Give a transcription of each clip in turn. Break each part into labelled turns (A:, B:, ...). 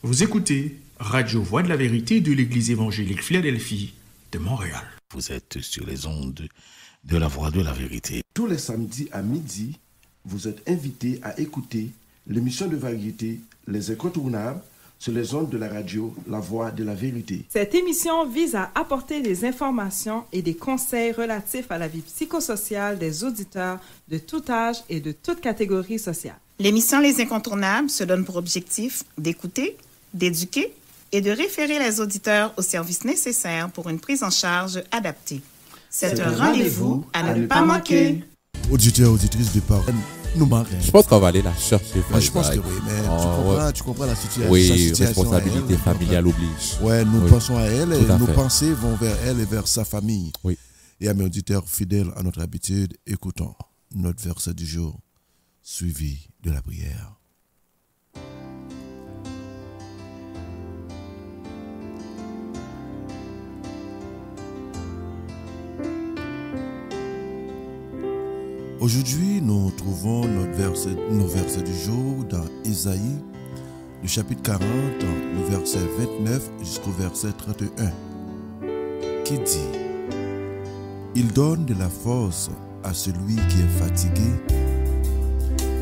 A: Vous écoutez Radio Voix de la Vérité de l'Église évangélique Philadelphie de Montréal.
B: Vous êtes sur les ondes de la Voix de la Vérité.
C: Tous les samedis à midi, vous êtes invités à écouter l'émission de variété Les Incontournables sur les ondes de la radio La Voix de la Vérité.
D: Cette émission vise à apporter des informations et des conseils relatifs à la vie psychosociale des auditeurs de tout âge et de toute catégorie sociale.
E: L'émission Les Incontournables se donne pour objectif d'écouter, d'éduquer et de référer les auditeurs aux services nécessaires pour une prise en charge adaptée. C'est un rendez-vous à ne pas manquer.
C: Auditeurs, auditrices de parole, nous manquons.
F: Je pense qu'on va aller la chercher.
C: Je pense que oui, mais tu comprends la situation.
F: Oui, responsabilité familiale oblige.
C: Ouais, nous pensons à elle et nos pensées vont vers elle et vers sa famille.
F: Oui.
C: Et à mes auditeurs fidèles à notre habitude, écoutons notre verset du jour, suivi de la prière. Aujourd'hui, nous trouvons nos versets du jour dans Ésaïe, le chapitre 40, le verset 29 jusqu'au verset 31, qui dit « Il donne de la force à celui qui est fatigué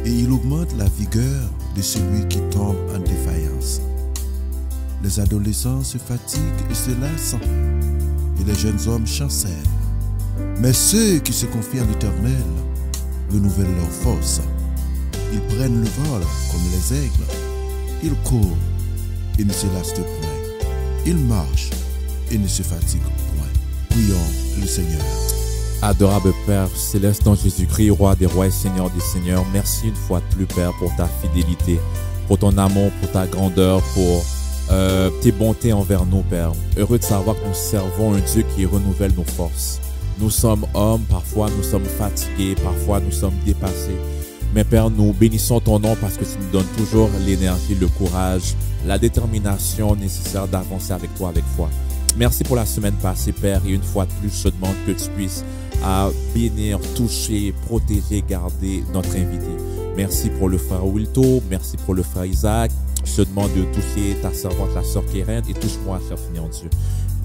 C: et il augmente la vigueur de celui qui tombe en défaillance. Les adolescents se fatiguent et se lassent, et les jeunes hommes chancellent. Mais ceux qui se confient en l'Éternel renouvellent leur force. Ils prennent le vol comme les aigles. Ils courent et ne se lassent point. Ils marchent et ne se fatiguent point. Prions le Seigneur.
F: Adorable Père céleste en Jésus-Christ, roi des rois et seigneur des seigneurs, merci une fois de plus, Père, pour ta fidélité, pour ton amour, pour ta grandeur, pour tes bontés envers nous, Père. Heureux de savoir que nous servons un Dieu qui renouvelle nos forces. Nous sommes hommes, parfois nous sommes fatigués, parfois nous sommes dépassés. Mais Père, nous bénissons ton nom parce que tu nous donnes toujours l'énergie, le courage, la détermination nécessaire d'avancer avec toi avec foi. Merci pour la semaine passée, Père, et une fois de plus, je te demande que tu puisses bénir, toucher, protéger, garder notre invité. Merci pour le frère Wilto, merci pour le frère Isaac. Je te demande de toucher ta servante, la sœur Keren, et touche-moi, cher Seigneur Dieu.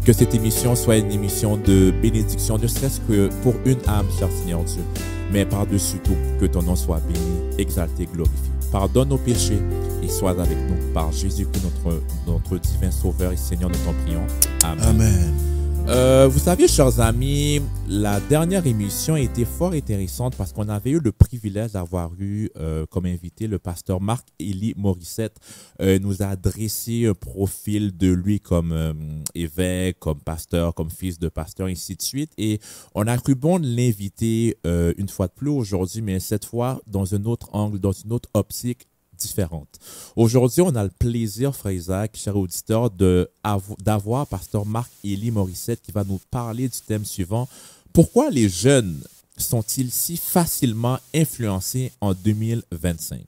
F: Que cette émission soit une émission de bénédiction, ne serait-ce que pour une âme, cher Seigneur Dieu. Mais par-dessus tout, que ton nom soit béni, exalté, glorifié. Pardonne nos péchés et sois avec nous par Jésus-Christ, notre divin Sauveur et Seigneur, nous t'en prions. Amen.
C: Amen.
F: Vous savez, chers amis, la dernière émission était fort intéressante parce qu'on avait eu le privilège d'avoir eu comme invité le pasteur Marc-Élie Morissette. Nous a dressé un profil de lui comme évêque, comme pasteur, comme fils de pasteur, ainsi de suite. Et on a cru bon de l'inviter une fois de plus aujourd'hui, mais cette fois dans un autre angle, dans une autre optique différente. Aujourd'hui, on a le plaisir, frère Isaac, cher auditeur, d'avoir pasteur Marc-Élie Morissette qui va nous parler du thème suivant. Pourquoi les jeunes sont-ils si facilement influencés en 2025?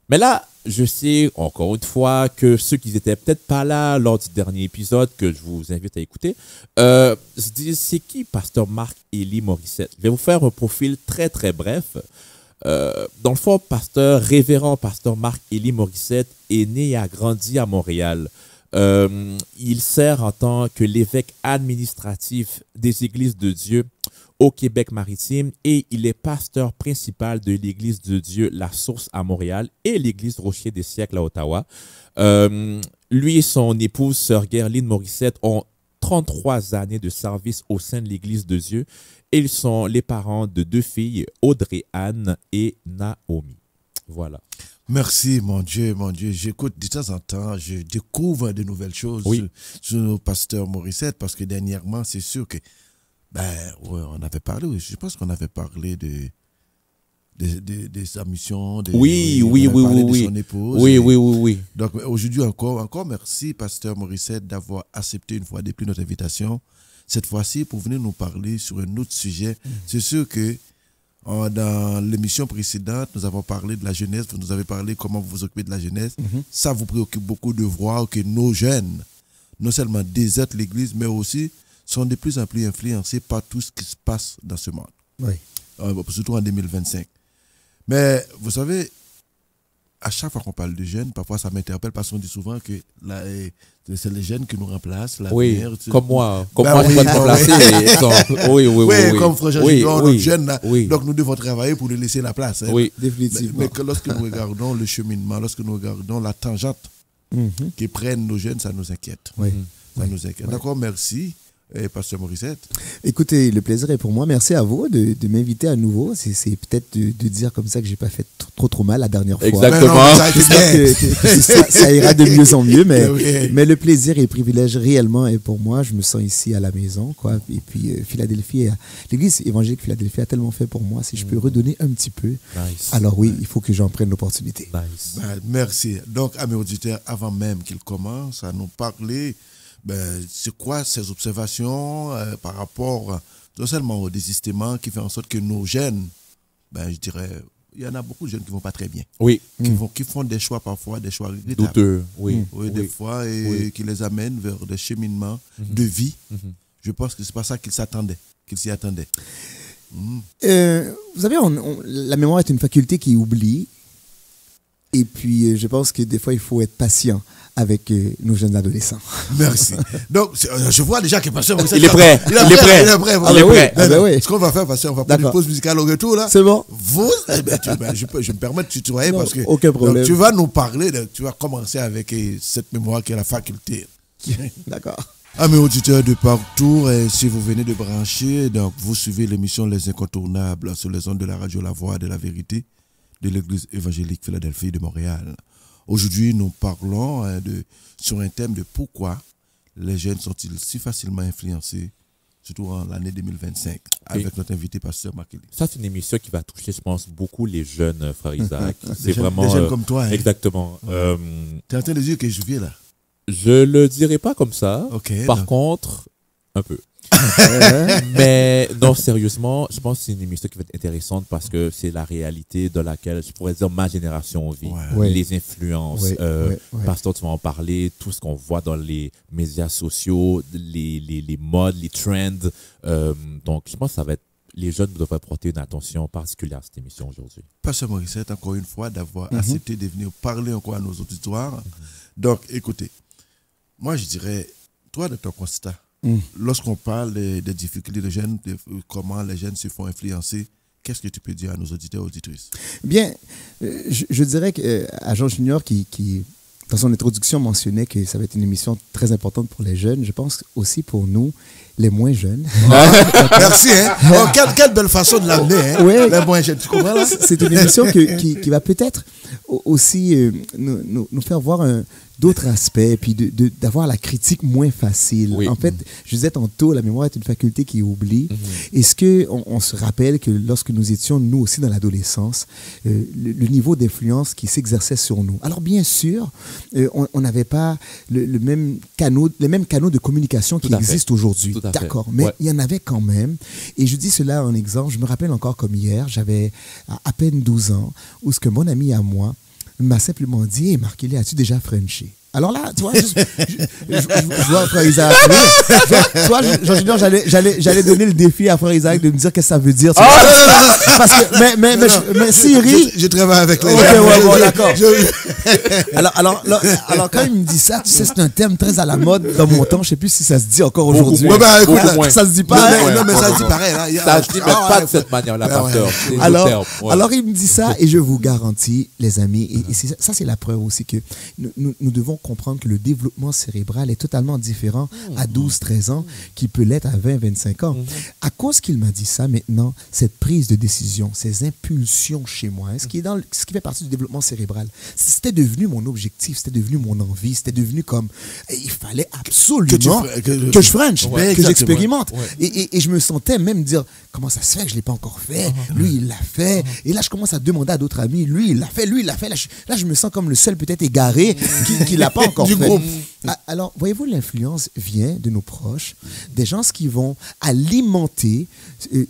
F: Mais là, je sais, encore une fois, que ceux qui n'étaient peut-être pas là lors du dernier épisode, que je vous invite à écouter, se disent, c'est qui pasteur Marc-Élie Morissette? Je vais vous faire un profil très, très bref. Dans le fond, révérend pasteur Marc-Élie Morissette est né et a grandi à Montréal. Il sert en tant que l'évêque administratif des Églises de Dieu au Québec maritime et il est pasteur principal de l'Église de Dieu La Source à Montréal et l'Église Rocher des Siècles à Ottawa. Lui et son épouse, sœur Guerline Morissette, ont 33 années de service au sein de l'Église de Dieu. Ils sont les parents de 2 filles, Audrey-Anne et Naomi. Voilà.
C: Merci, mon Dieu. J'écoute de temps en temps, je découvre de nouvelles choses sur nos pasteurs Morissette parce que dernièrement, c'est sûr que, on avait parlé, je pense qu'on avait parlé de sa mission, de son épouse.
F: Oui.
C: Donc aujourd'hui encore merci, pasteur Morissette, d'avoir accepté une fois de plus notre invitation. Cette fois-ci, pour venir nous parler sur un autre sujet. C'est sûr que dans l'émission précédente, nous avons parlé de la jeunesse. Vous nous avez parlé comment vous vous occupez de la jeunesse. Ça vous préoccupe beaucoup de voir que nos jeunes, non seulement désertent l'Église, mais aussi sont de plus en plus influencés par tout ce qui se passe dans ce monde.
G: Oui.
C: Surtout en 2025. Mais vous savez, à chaque fois qu'on parle de jeunes, parfois ça m'interpelle parce qu'on dit souvent que c'est les jeunes qui nous remplacent.
F: Oui, comme moi. Comme
C: Ben
F: moi,
C: oui,
F: je peux te remplacer. Oui.
C: Oui, comme Frère Jean-Junior, notre jeune, là,
F: oui.
C: donc nous devons travailler pour lui laisser la place. Hein.
F: Oui,
G: définitivement.
C: Mais que lorsque nous regardons le cheminement, lorsque nous regardons la tangente qui prennent nos jeunes, ça nous inquiète.
G: Oui.
C: Ça nous inquiète. D'accord, merci. Pasteur Morissette.
G: Écoutez, le plaisir est pour moi. Merci à vous de m'inviter à nouveau. C'est peut-être de dire comme ça que j'ai pas fait trop mal la dernière fois.
F: Exactement.
G: J'espère que ça ira de mieux en mieux, mais le plaisir et le privilège réellement est pour moi. Je me sens ici à la maison, quoi. Et puis Philadelphie, l'Église évangélique Philadelphie a tellement fait pour moi. Si je peux redonner un petit peu, alors oui, il faut que j'en prenne l'opportunité.
F: Nice.
C: Merci. Donc, à mes auditeurs, avant même qu'ils commencent à nous parler, c'est quoi ces observations par rapport non seulement au désistement qui fait en sorte que nos jeunes, je dirais, il y en a beaucoup de jeunes qui ne vont pas très bien.
F: Oui.
C: Qui font des choix parfois, des choix regrettables.
F: Douteux, oui.
C: Des fois, qui les amènent vers des cheminements de vie. Je pense que ce n'est pas ça qu'ils s'attendaient, qu'ils s'y attendaient.
G: Vous savez, la mémoire est une faculté qui oublie. Et puis, je pense que des fois, il faut être patient avec nos jeunes adolescents.
C: Merci. Donc, je vois déjà que Pasteur Morissette...
F: Il est prêt.
C: Il est prêt.
G: Ah ben oui.
C: Ce qu'on va faire, Pasteur, on va prendre une pause musicale au retour, là.
G: C'est bon.
C: Je me permets de tutoyer parce que...
G: Aucun problème.
C: Donc, tu vas nous parler, tu vas commencer avec cette mémoire qui est la faculté.
G: D'accord.
C: Amis auditeurs de partout, si vous venez de brancher, donc vous suivez l'émission Les Incontournables sur les ondes de la radio La Voix de la Vérité de l'Église évangélique Philadelphie de Montréal. Aujourd'hui, nous parlons sur un thème de pourquoi les jeunes sont-ils si facilement influencés, surtout en l'année 2025, avec notre invité, Pasteur Marc Élie.
F: Ça, c'est une émission qui va toucher, je pense, beaucoup les jeunes, frère Isaac. C'est
C: jeunes,
F: vraiment...
C: des jeunes comme toi. Hein.
F: Exactement.
C: Tu es en train de dire que je viens là?
F: Je le dirai pas comme ça.
C: Okay,
F: Par contre, un peu. Mais non, sérieusement, je pense que c'est une émission qui va être intéressante parce que c'est la réalité dans laquelle, je pourrais dire, ma génération vit.
G: Ouais.
F: Les influences. Pasteur, tu vas en parler, tout ce qu'on voit dans les médias sociaux, les modes, les trends. Donc, je pense que ça va être... Les jeunes devraient porter une attention particulière à cette émission aujourd'hui.
C: Pasteur Morissette, encore une fois, d'avoir accepté de venir parler encore à nos auditoires. Donc, écoutez, moi, je dirais, toi, de ton constat, lorsqu'on parle des difficultés des jeunes, de comment les jeunes se font influencer, qu'est-ce que tu peux dire à nos auditeurs et auditrices?
G: Bien, je dirais qu'à Jean Junior, qui dans son introduction mentionnait que ça va être une émission très importante pour les jeunes, je pense aussi pour nous, les moins jeunes.
C: Merci, hein? Oh, quelle belle façon de l'amener, hein?
G: Ouais.
C: Les moins jeunes, tu comprends là?
G: C'est une émission qui va peut-être aussi nous faire voir d'autres aspects, puis d'avoir la critique moins facile.
F: Oui.
G: En fait, je disais tantôt, la mémoire est une faculté qui oublie. Est-ce qu'on se rappelle que lorsque nous étions, nous aussi, dans l'adolescence, le niveau d'influence qui s'exerçait sur nous? Alors, bien sûr, on n'avait pas les mêmes canaux de communication qui existent aujourd'hui. D'accord, mais il y en avait quand même. Et je dis cela en exemple, je me rappelle encore comme hier, j'avais à peine 12 ans, où ce que mon ami à moi m'a simplement dit « Hey, Marc Élie, as-tu déjà frenché ?» Alors là, tu vois, je vois Frère Isaac. Tu vois, Jean-Junior, j'allais donner le défi à Frère Isaac de me dire qu'est-ce que ça veut dire. Parce que, mais Siri...
C: Je travaille avec les
G: gens. Ok, bon, d'accord. Alors, quand il me dit ça, tu sais, c'est un terme très à la mode dans mon temps. Je ne sais plus si ça se dit encore aujourd'hui.
C: Écoute,
G: ça se dit pas.
C: Non, mais ça se dit pareil.
F: Ça se dit pas de cette manière-là, Pasteur.
G: Alors, il me dit ça et je vous garantis, les amis, et ça, c'est la preuve aussi que nous devons comprendre que le développement cérébral est totalement différent à 12-13 ans qu'il peut l'être à 20-25 ans. À cause qu'il m'a dit ça, maintenant, cette prise de décision, ces impulsions chez moi, ce qui fait partie du développement cérébral, c'était devenu mon objectif, c'était devenu mon envie, c'était devenu comme, il fallait absolument que je french, que j'expérimente. Et je me sentais même dire, comment ça se fait que je ne l'ai pas encore fait? Lui, il l'a fait. Et là, je commence à demander à d'autres amis, lui, il l'a fait. Là, je me sens comme le seul peut-être égaré qui l'a pas encore fait. Alors, voyez-vous, l'influence vient de nos proches, des gens qui vont alimenter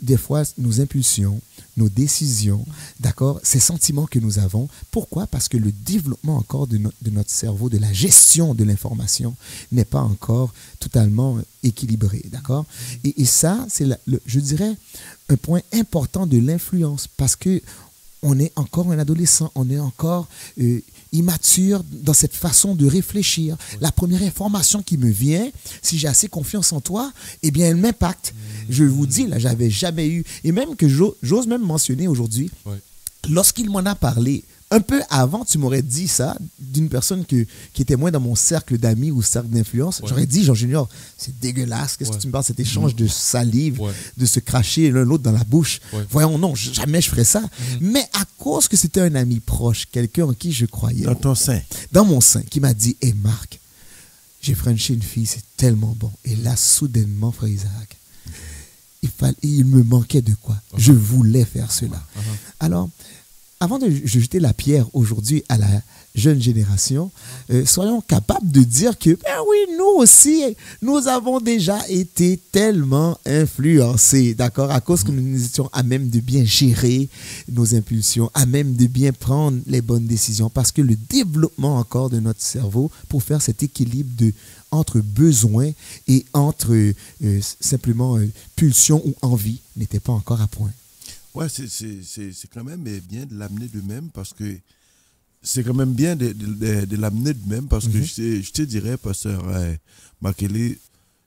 G: des fois nos impulsions, nos décisions, d'accord, ces sentiments que nous avons. Pourquoi? Parce que le développement encore de notre cerveau, de la gestion de l'information n'est pas encore totalement équilibré, d'accord? Et ça, c'est, je dirais, un point important de l'influence parce que on est encore un adolescent, on est encore, il immature dans cette façon de réfléchir. La première information qui me vient, si j'ai assez confiance en toi, eh bien, elle m'impacte. Je vous dis, là, j'avais jamais eu, et même que j'ose même mentionner aujourd'hui, lorsqu'il m'en a parlé, un peu avant, tu m'aurais dit ça d'une personne qui était moins dans mon cercle d'amis ou cercle d'influence. J'aurais dit, Jean Junior, c'est dégueulasse. Qu'est-ce que tu me parles, cet échange de salive, de se cracher l'un l'autre dans la bouche. Voyons, non, jamais je ferais ça. Mais à cause que c'était un ami proche, quelqu'un en qui je croyais.
C: Dans ton sein.
G: Dans mon sein, qui m'a dit, hé Marc, j'ai frenché une fille, c'est tellement bon. Et là, soudainement, frère Isaac, il me manquait de quoi. Je voulais faire cela. Alors, avant de jeter la pierre aujourd'hui à la jeune génération, soyons capables de dire que, ben oui, nous aussi, nous avons déjà été tellement influencés, d'accord, à cause que nous étions à même de bien gérer nos impulsions, à même de bien prendre les bonnes décisions, parce que le développement encore de notre cerveau pour faire cet équilibre entre besoin et entre simplement pulsion ou envie n'était pas encore à point.
C: Ouais, c'est quand même bien de l'amener de même parce que c'est quand même bien de l'amener de même parce que je te dirais, pasteur Makele,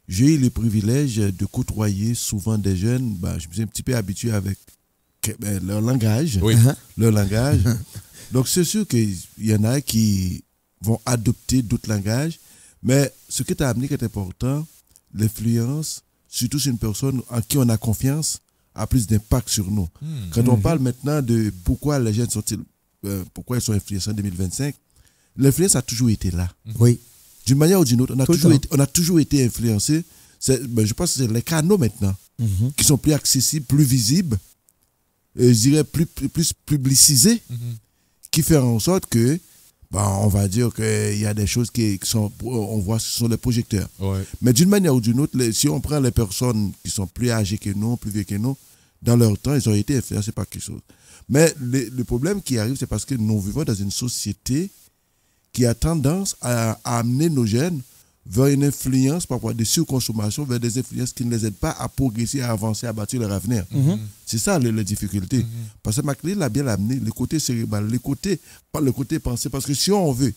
C: j'ai eu le privilège de côtoyer souvent des jeunes. Je me suis un petit peu habitué avec leur langage. Leur langage. Donc c'est sûr qu'il y en a qui vont adopter d'autres langages, mais ce que tu as amené qui est important, l'influence, surtout sur une personne en qui on a confiance, a plus d'impact sur nous. Quand on parle maintenant de pourquoi les jeunes pourquoi ils sont influencés en 2025, l'influence a toujours été là.
G: Oui.
C: D'une manière ou d'une autre, on a toujours été influencés. Je pense que c'est les canaux maintenant qui sont plus accessibles, plus visibles, je dirais plus publicisés, qui font en sorte que on va dire qu'il y a des choses qui sont, on voit, ce sont les projecteurs. Mais d'une manière ou d'une autre, si on prend les personnes qui sont plus âgées que nous, plus vieux que nous, dans leur temps, ils ont été influencés par quelque chose. Mais le problème qui arrive, c'est parce que nous vivons dans une société qui a tendance à amener nos jeunes vers une influence, parfois de surconsommation, vers des influences qui ne les aident pas à progresser, à avancer, à bâtir leur avenir. C'est ça la difficulté. Parce que Maclé l'a bien amené, le côté cérébral, pas le côté pensée. Parce que si on veut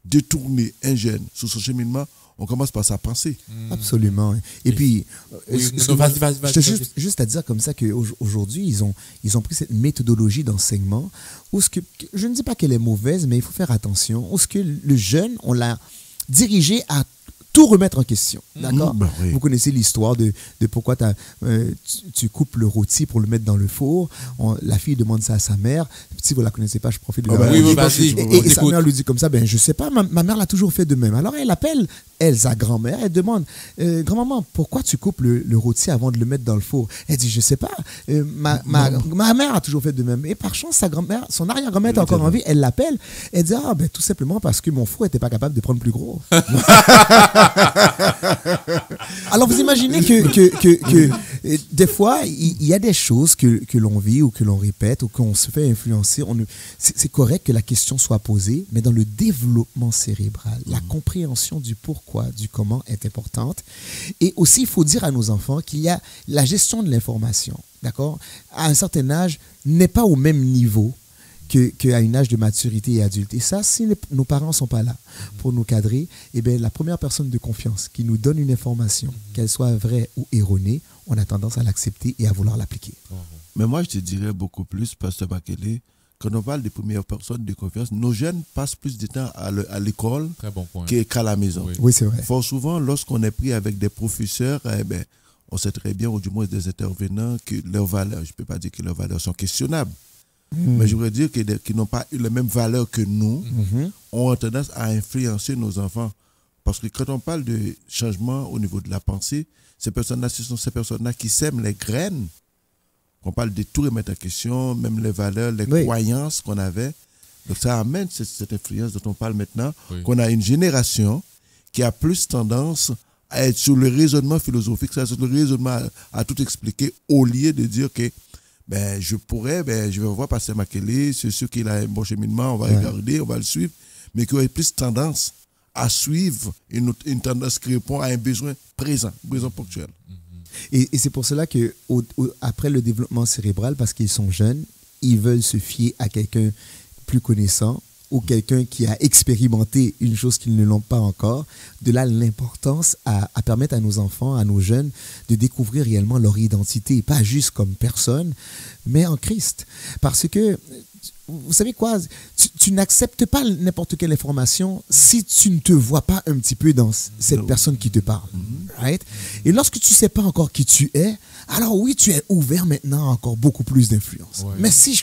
C: détourner un jeune sur son cheminement, on commence par sa pensée.
G: Absolument. Et puis,
F: vas-y.
G: juste à dire comme ça qu'aujourd'hui, ils ont pris cette méthodologie d'enseignement où je ne dis pas qu'elle est mauvaise, mais il faut faire attention. Où ce que le jeune, on l'a dirigé à tout remettre en question, d'accord?
C: Oui.
G: Vous connaissez l'histoire de pourquoi tu coupes le rôti pour le mettre dans le four. La fille demande ça à sa mère. Si vous la connaissez pas, je profite de
F: vas-y.
G: Et sa mère lui dit comme ça, je sais pas, ma mère l'a toujours fait de même. Alors elle appelle sa grand-mère, elle demande, grand-maman, pourquoi tu coupes le rôti avant de le mettre dans le four? Elle dit, je sais pas, ma mère a toujours fait de même. Et par chance, son arrière-grand-mère est encore en vie, elle l'appelle, elle dit, tout simplement parce que mon four n'était pas capable de prendre plus gros. Alors vous imaginez que des fois il y a des choses que l'on vit ou que l'on répète ou qu'on se fait influencer. C'est correct que la question soit posée, mais dans le développement cérébral, la compréhension du pourquoi, du comment est importante. Et aussi, il faut dire à nos enfants qu'il y a la gestion de l'information, d'accord, à un certain âge, n'est pas au même niveau qu'à un âge de maturité et adulte. Et ça, si nos parents ne sont pas là pour nous cadrer, eh bien, la première personne de confiance qui nous donne une information, qu'elle soit vraie ou erronée, on a tendance à l'accepter et à vouloir l'appliquer.
C: Mais moi, je te dirais beaucoup plus, pasteur Makele, quand on parle des premières personnes de confiance, nos jeunes passent plus de temps à l'école qu'à la maison.
G: Oui, c'est vrai.
C: Fort souvent, lorsqu'on est pris avec des professeurs, on sait très bien, ou du moins des intervenants, que leurs valeurs, je ne peux pas dire que leurs valeurs sont questionnables, mais je voudrais dire qu'ils n'ont pas eu la même valeur que nous, ont tendance à influencer nos enfants. Parce que quand on parle de changement au niveau de la pensée, ces personnes-là, ce sont ces personnes-là qui sèment les graines. On parle de tout remettre en question, même les valeurs, les croyances qu'on avait. Donc ça amène cette influence dont on parle maintenant, qu'on a une génération qui a plus tendance à être sur le raisonnement philosophique, sur le raisonnement à tout expliquer, au lieu de dire que je vais voir pasteur Makele, c'est sûr qu'il a un bon cheminement, on va regarder, on va le suivre, mais qui aurait plus tendance à suivre une tendance qui répond à un besoin présent, besoin ponctuel.
G: Et c'est pour cela que après le développement cérébral, parce qu'ils sont jeunes, ils veulent se fier à quelqu'un plus connaissant, ou quelqu'un qui a expérimenté une chose qu'ils ne l'ont pas encore. De là, l'importance à permettre à nos enfants, à nos jeunes, de découvrir réellement leur identité, pas juste comme personne, mais en Christ. Parce que, vous savez quoi, tu n'acceptes pas n'importe quelle information si tu ne te vois pas un petit peu dans cette personne qui te parle. Right? Et lorsque tu ne sais pas encore qui tu es, alors oui, tu es ouvert maintenant à encore beaucoup plus d'influence. Ouais. Mais si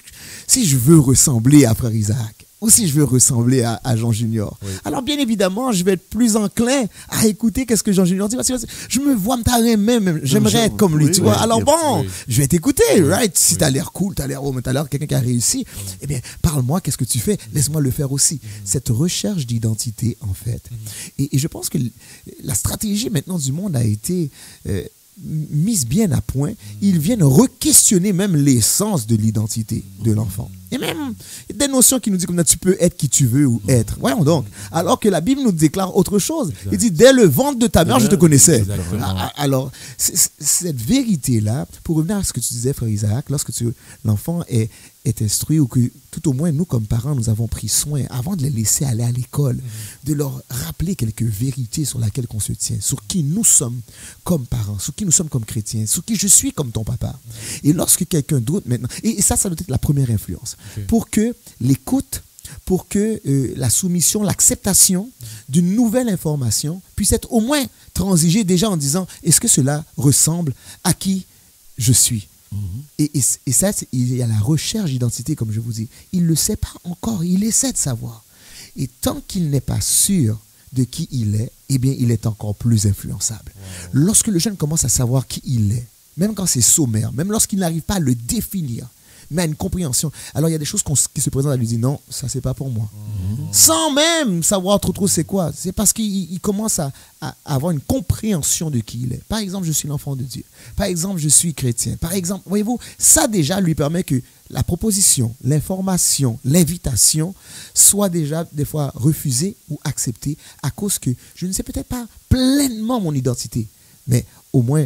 G: je veux ressembler à Frère Isaac, ou si je veux ressembler à Jean Junior, alors bien évidemment, je vais être plus enclin à écouter qu'est-ce que Jean Junior dit. Parce que je me vois me tarer même, j'aimerais être comme lui, tu vois. Alors bon, je vais t'écouter, right? Si tu as l'air cool, tu as l'air mais tu as l'air quelqu'un qui a réussi, eh bien, parle-moi, qu'est-ce que tu fais? Laisse-moi le faire aussi. Cette recherche d'identité, en fait. Et je pense que la stratégie maintenant du monde a été mise bien à point. Ils viennent re-questionner même l'essence de l'identité de l'enfant. Et même des notions qui nous disent comme tu peux être qui tu veux ou être. Voyons donc. Alors que la Bible nous déclare autre chose. Il dit, dès le ventre de ta mère, je te connaissais. Alors, cette vérité-là, pour revenir à ce que tu disais, Frère Isaac, lorsque l'enfant est instruit, ou que tout au moins nous, comme parents, nous avons pris soin, avant de les laisser aller à l'école, de leur rappeler quelques vérités sur lesquelles on se tient, sur qui nous sommes comme parents, sur qui nous sommes comme chrétiens, sur qui je suis comme ton papa. Et lorsque quelqu'un d'autre maintenant, et ça doit être la première influence, pour que l'écoute, pour que la soumission, l'acceptation d'une nouvelle information puisse être au moins transigée déjà en disant, est-ce que cela ressemble à qui je suis? Et ça, il y a la recherche d'identité, comme je vous dis. Il ne le sait pas encore, il essaie de savoir. Et tant qu'il n'est pas sûr de qui il est, eh bien, il est encore plus influençable. Lorsque le jeune commence à savoir qui il est, même quand c'est sommaire, même lorsqu'il n'arrive pas à le définir, mais à une compréhension, alors il y a des choses qui se présentent à lui dire non, ça c'est pas pour moi. Sans même savoir trop c'est quoi. C'est parce qu'il commence à avoir une compréhension de qui il est. Par exemple, je suis l'enfant de Dieu. Par exemple, je suis chrétien. Par exemple, voyez-vous, ça déjà lui permet que la proposition, l'information, l'invitation soit déjà des fois refusée ou acceptée à cause que je ne sais peut-être pas pleinement mon identité, mais au moins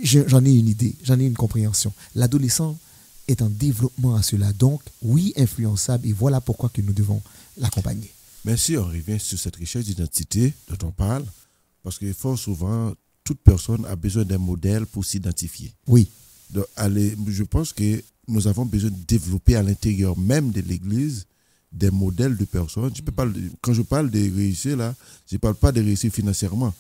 G: j'en ai une idée, j'en ai une compréhension. L'adolescent est en développement à cela. Donc, oui, influençable, et voilà pourquoi que nous devons l'accompagner.
C: Merci, on revient sur cette recherche d'identité dont on parle, parce que fort souvent, toute personne a besoin d'un modèle pour s'identifier.
G: Oui.
C: Donc, je pense que nous avons besoin de développer à l'intérieur même de l'Église des modèles de personnes. Quand je parle de réussir, là, je ne parle pas de réussir financièrement,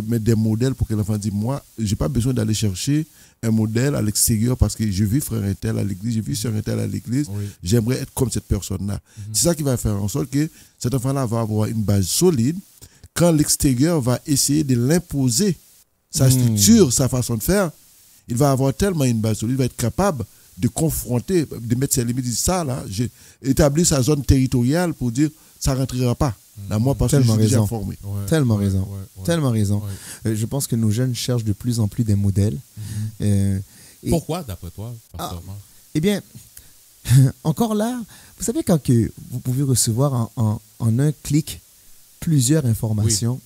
C: mais des modèles pour que l'enfant dise, moi, je n'ai pas besoin d'aller chercher un modèle à l'extérieur parce que je vis frère un tel à l'église, je vis sœur un tel à l'église, j'aimerais être comme cette personne-là. C'est ça qui va faire en sorte que cet enfant-là va avoir une base solide quand l'extérieur va essayer de l'imposer, sa structure, sa façon de faire. Il va avoir tellement une base solide, il va être capable de confronter, de mettre ses limites, de dire ça là, j'ai établi sa zone territoriale pour dire ça ne rentrera pas. Là, moi, parce que je suis déjà formé.
G: Tellement raison. Tellement raison. Je pense que nos jeunes cherchent de plus en plus des modèles.
F: Pourquoi, d'après toi, Pasteur Marc?
G: Eh bien, encore là, vous savez, quand que vous pouvez recevoir en un clic plusieurs informations,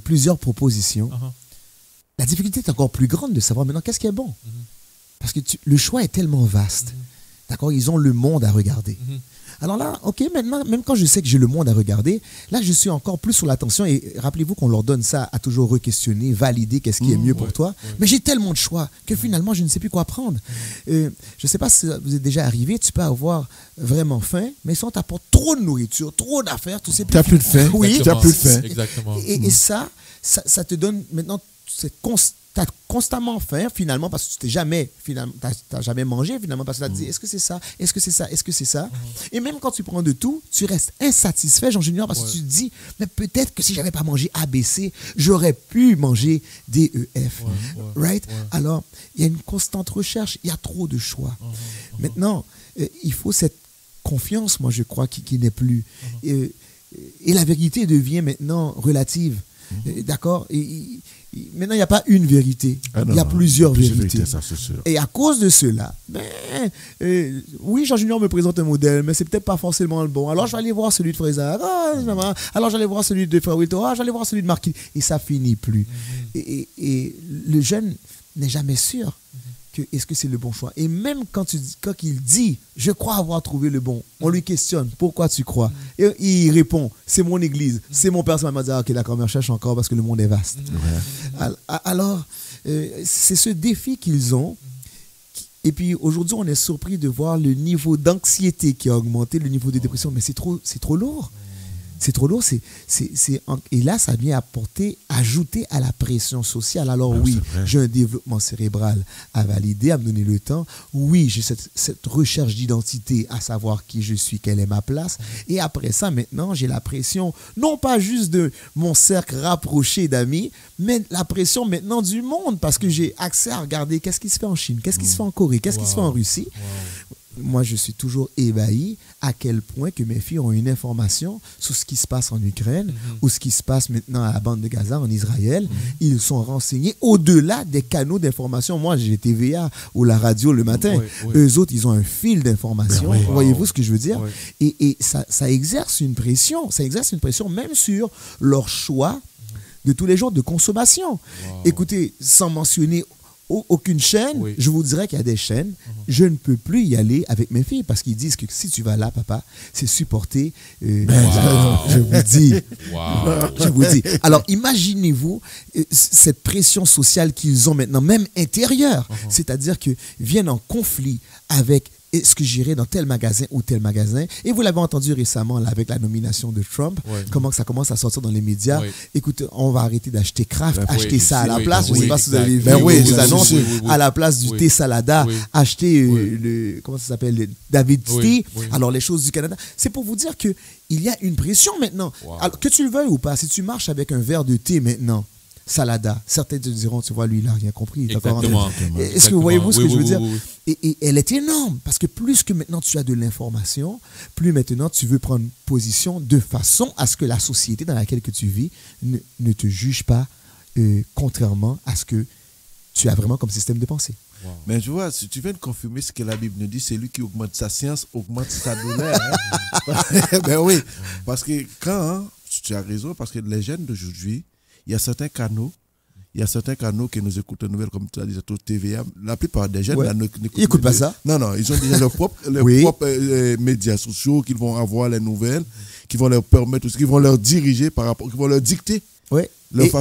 G: plusieurs propositions, la difficulté est encore plus grande de savoir maintenant qu'est-ce qui est bon. Parce que le choix est tellement vaste. D'accord? Ils ont le monde à regarder. Alors là, ok, maintenant, même quand je sais que j'ai le monde à regarder, là, je suis encore plus sur l'attention. Et rappelez-vous qu'on leur donne ça à toujours re-questionner, valider qu'est-ce qui est mieux pour toi. Mais j'ai tellement de choix que finalement, je ne sais plus quoi prendre. Je ne sais pas si vous êtes déjà arrivé, tu peux avoir vraiment faim, mais si on t'apporte trop de nourriture, trop d'affaires, tu sais plus.
C: Tu n'as plus de faim.
G: Oui,
C: tu n'as plus de faim.
F: Exactement.
G: Et ça te donne maintenant cette tu as constamment faim finalement parce que tu n'as jamais mangé finalement parce que tu as dit est-ce que c'est ça, est-ce que c'est ça, est-ce que c'est ça. Et même quand tu prends de tout, tu restes insatisfait, Jean Junior, parce que tu te dis mais peut-être que si j'avais pas mangé ABC, j'aurais pu manger DEF. Right? Alors, il y a une constante recherche, il y a trop de choix. Maintenant, il faut cette confiance, moi je crois, qui n'est plus. Et la vérité devient maintenant relative. D'accord? Maintenant, il n'y a pas une vérité. Il y a plusieurs vérités.
C: Ça, c'est sûr.
G: Et à cause de cela, oui, Jean Junior me présente un modèle, mais c'est peut-être pas forcément le bon. Alors, je vais aller voir celui de Frère Isaac. Alors, j'allais voir celui de Frère Wilton. J'allais voir celui de Marquis. Et ça finit plus. Et le jeune n'est jamais sûr que est-ce que c'est le bon choix. Et même quand il dit, je crois avoir trouvé le bon, on lui questionne, pourquoi tu crois? Et il répond, c'est mon église, c'est mon père, ça m'a dit, ok, d'accord, mais je cherche encore parce que le monde est vaste. Alors, c'est ce défi qu'ils ont. Et puis aujourd'hui, on est surpris de voir le niveau d'anxiété qui a augmenté, le niveau de dépression, mais c'est trop lourd. C'est trop lourd. Et là, ça vient ajouter à la pression sociale. Alors oui, j'ai un développement cérébral à valider, à me donner le temps. Oui, j'ai cette recherche d'identité, à savoir qui je suis, quelle est ma place. Et après ça, maintenant, j'ai la pression, non pas juste de mon cercle rapproché d'amis, mais la pression maintenant du monde, parce que j'ai accès à regarder qu'est-ce qui se fait en Chine, qu'est-ce qui se fait en Corée, qu'est-ce qui se fait en Russie. Moi, je suis toujours ébahi à quel point que mes filles ont une information sur ce qui se passe en Ukraine ou ce qui se passe maintenant à la bande de Gaza, en Israël. Ils sont renseignés au-delà des canaux d'information. Moi, j'ai TVA ou la radio le matin. Eux autres, ils ont un fil d'information. Voyez-vous ce que je veux dire? Et ça exerce une pression. Ça exerce une pression même sur leur choix de tous les jours de consommation. Écoutez, sans mentionner aucune chaîne, je vous dirais qu'il y a des chaînes, je ne peux plus y aller avec mes filles parce qu'ils disent que si tu vas là, papa, c'est supporter. Je vous dis. Alors, imaginez-vous cette pression sociale qu'ils ont maintenant, même intérieure, c'est-à-dire qu'ils viennent en conflit avec est-ce que j'irai dans tel magasin ou tel magasin? Et vous l'avez entendu récemment là, avec la nomination de Trump, comment ça commence à sortir dans les médias. Écoute, on va arrêter d'acheter Kraft, acheter ça à la place. Je ne sais pas si vous avez vu les annonces. À la place du thé salada, acheter comment ça s'appelle? Le David Tea. Alors, les choses du Canada. C'est pour vous dire qu'il y a une pression maintenant. Alors, que tu le veuilles ou pas, si tu marches avec un verre de thé maintenant, Salada, certains te diront, tu vois, lui, il n'a rien compris. Est-ce que vous voyez-vous ce que je veux dire? Et elle est énorme, parce que plus que maintenant tu as de l'information, plus maintenant tu veux prendre position de façon à ce que la société dans laquelle que tu vis ne te juge pas contrairement à ce que tu as vraiment comme système de pensée.
C: Mais tu vois, si tu viens de confirmer ce que la Bible nous dit, c'est lui qui augmente sa science, augmente sa douleur. Ben oui, parce que tu as raison, parce que les jeunes d'aujourd'hui, il y a certains canaux qui nous écoutent les nouvelles, comme tu as dit, TVA. La plupart des jeunes
G: n'écoutent pas ça.
C: Non, ils ont déjà leurs propres médias sociaux qui vont avoir les nouvelles, qui vont leur permettre, qui vont leur diriger qui vont leur dicter.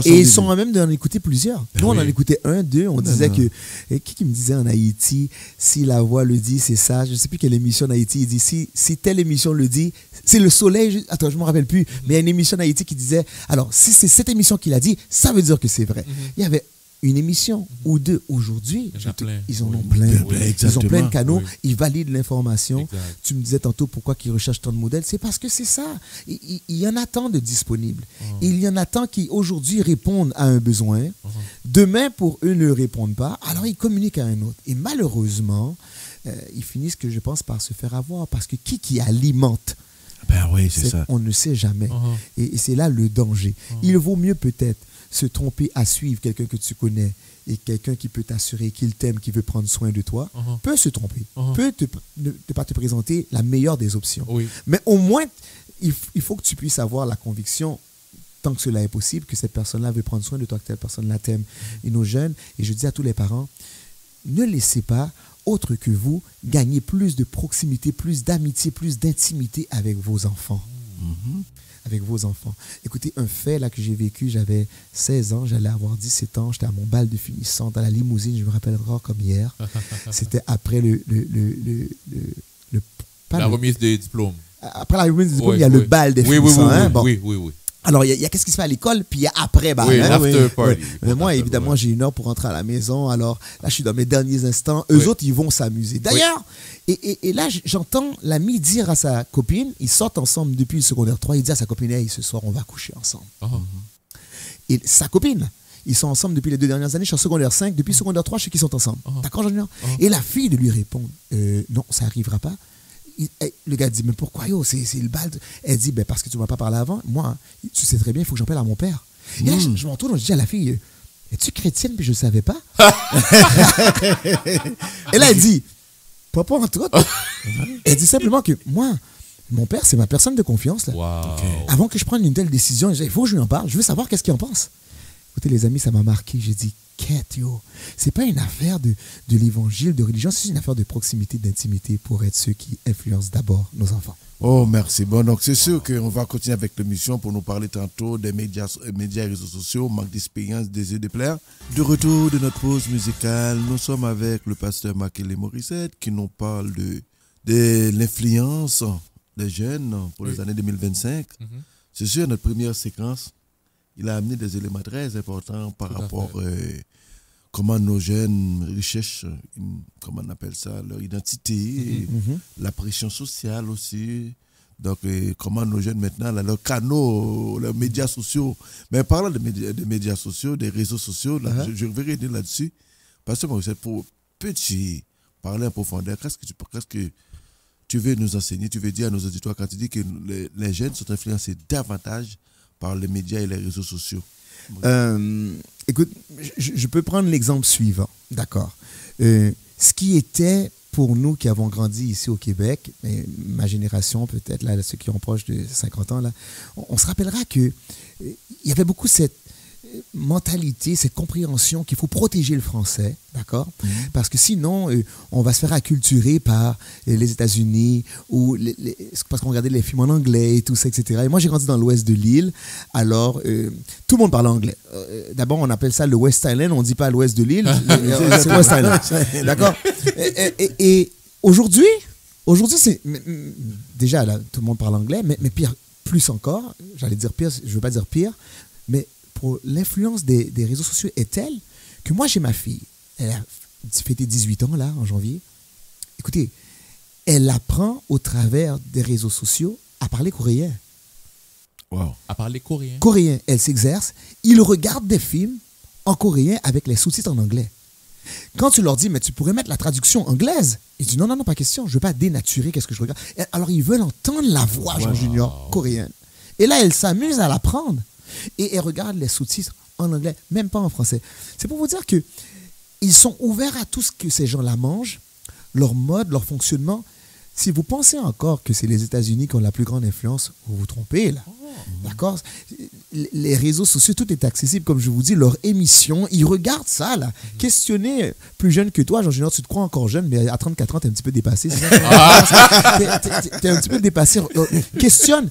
C: Et
G: ils sont même d'en écouter plusieurs. Nous, on en écoutait 1, 2. On disait que... Qui me disait en Haïti, si la voix le dit, c'est ça. Je ne sais plus quelle émission en Haïti. Il dit, si telle émission le dit, c'est le soleil. Attends, je ne me rappelle plus. Mais il y a une émission en Haïti qui disait, alors, si c'est cette émission qu'il a dit, ça veut dire que c'est vrai. Il y avait une émission ou deux. Aujourd'hui, ils en ont plein. Ils ont plein de canaux. Ils valident l'information. Tu me disais tantôt pourquoi ils recherchent tant de modèles. C'est parce que c'est ça. Il y en a tant de disponibles. Il y en a tant qui aujourd'hui répondent à un besoin. Demain, pour eux, ne répondent pas. Alors, ils communiquent à un autre. Et malheureusement, ils finissent, que je pense, par se faire avoir. Parce que qui alimente?
C: C'est ça.
G: On ne sait jamais. Et c'est là le danger. Il vaut mieux peut-être se tromper à suivre quelqu'un que tu connais et quelqu'un qui peut t'assurer qu'il t'aime, qui veut prendre soin de toi, peut se tromper, peut ne pas te présenter la meilleure des options. Mais au moins, il faut que tu puisses avoir la conviction, tant que cela est possible, que cette personne-là veut prendre soin de toi, que cette personne-là t'aime. Et nos jeunes, et je dis à tous les parents, ne laissez pas autre que vous gagner plus de proximité, plus d'amitié, plus d'intimité avec vos enfants. Avec vos enfants. Écoutez, un fait là que j'ai vécu, j'avais 16 ans, j'allais avoir 17 ans, j'étais à mon bal de finissante, à la limousine, je me rappelle encore comme hier. C'était après
F: la remise des diplômes.
G: Après la remise des diplômes, il y a le bal des finissants.
F: Oui.
G: Alors, il y a qu'est-ce qui se fait à l'école, puis il y a après.
F: L'after party.
G: Mais moi, évidemment, j'ai 1 heure pour rentrer à la maison. Alors, là, je suis dans mes derniers instants. Eux autres, ils vont s'amuser. D'ailleurs, et là, j'entends l'ami dire à sa copine, ils sortent ensemble depuis le secondaire 3, il dit à sa copine, hey, ce soir, on va coucher ensemble. Et sa copine, ils sont ensemble depuis les 2 dernières années. Je suis en secondaire 5. Depuis secondaire 3, je sais qu'ils sont ensemble. D'accord, Junior? Et la fille de lui répond, non, ça n'arrivera pas. Le gars dit, mais pourquoi c'est le bal? Elle dit, parce que tu ne m'as pas parlé avant. Moi, tu sais très bien, il faut que j'en parle à mon père. Et là, je m'en tourne, je dis à la fille, es-tu chrétienne? Puis je ne savais pas. Et là, elle dit, papa, entre autres. Elle dit simplement que moi, mon père, c'est ma personne de confiance. Là. Avant que je prenne une telle décision, il faut que je lui en parle. Je veux savoir qu'est-ce qu'il en pense. Écoutez, les amis, ça m'a marqué. J'ai dit, quête, yo. C'est pas une affaire de l'évangile, de religion, c'est une affaire de proximité, d'intimité pour être ceux qui influencent d'abord nos enfants.
C: Oh, merci. Bon, donc c'est sûr qu'on va continuer avec l'émission pour nous parler tantôt des médias et réseaux sociaux, manque d'expérience, désir de plaire. De retour de notre pause musicale, nous sommes avec le pasteur Marc-Élie Morissette qui nous parle de l'influence des jeunes pour les années 2025. C'est sûr, notre première séquence, il a amené des éléments très importants par rapport à comment nos jeunes recherchent, comment on appelle ça, leur identité, la pression sociale aussi. Donc, comment nos jeunes maintenant, là, leurs canaux, leurs médias sociaux. Mais parlant des médias sociaux, des réseaux sociaux, là, je vais revenir là-dessus. Parce que c'est pour petit parler en profondeur. Qu'est-ce que tu veux nous enseigner, tu veux dire à nos auditeurs quand tu dis que les jeunes sont influencés davantage par les médias et les réseaux sociaux?
G: Écoute, je peux prendre l'exemple suivant, d'accord. Ce qui était pour nous qui avons grandi ici au Québec, mais ma génération peut-être, là, ceux qui ont proche de 50 ans, là, on se rappellera qu'il y avait beaucoup cette mentalité, cette compréhension qu'il faut protéger le français, d'accord? Parce que sinon, on va se faire acculturer par les États-Unis ou parce qu'on regardait les films en anglais et tout ça, etc. Et moi, j'ai grandi dans l'ouest de l'île, alors tout le monde parle anglais. D'abord, on appelle ça le West Island, on ne dit pas l'ouest de l'île, c'est West Island, d'accord? Et aujourd'hui, c'est déjà là, tout le monde parle anglais, mais pire, plus encore, j'allais dire pire, je ne veux pas dire pire, mais l'influence des réseaux sociaux est telle que moi, j'ai ma fille. Elle a fêté 18 ans, là, en janvier. Écoutez, elle apprend au travers des réseaux sociaux à parler coréen.
F: Wow. À parler coréen?
G: Coréen. Elle s'exerce. Ils regardent des films en coréen avec les sous-titres en anglais. Quand tu leur dis, mais tu pourrais mettre la traduction anglaise, ils disent, non, pas question, je ne veux pas dénaturer qu'est-ce que je regarde. Alors, ils veulent entendre la voix, Jean Junior, coréenne. Et là, elle s'amuse à l'apprendre. Et regarde les sous-titres en anglais, même pas en français. C'est pour vous dire qu'ils sont ouverts à tout ce que ces gens-là mangent, leur mode, leur fonctionnement. Si vous pensez encore que c'est les États-Unis qui ont la plus grande influence, vous vous trompez là. D'accord? Les réseaux sociaux, tout est accessible, comme je vous dis, leur émission, ils regardent ça là. Questionnez plus jeune que toi, Jean-Junior, tu te crois encore jeune, mais à 34 ans, t'es un petit peu dépassé. T'es un petit peu dépassé. Questionne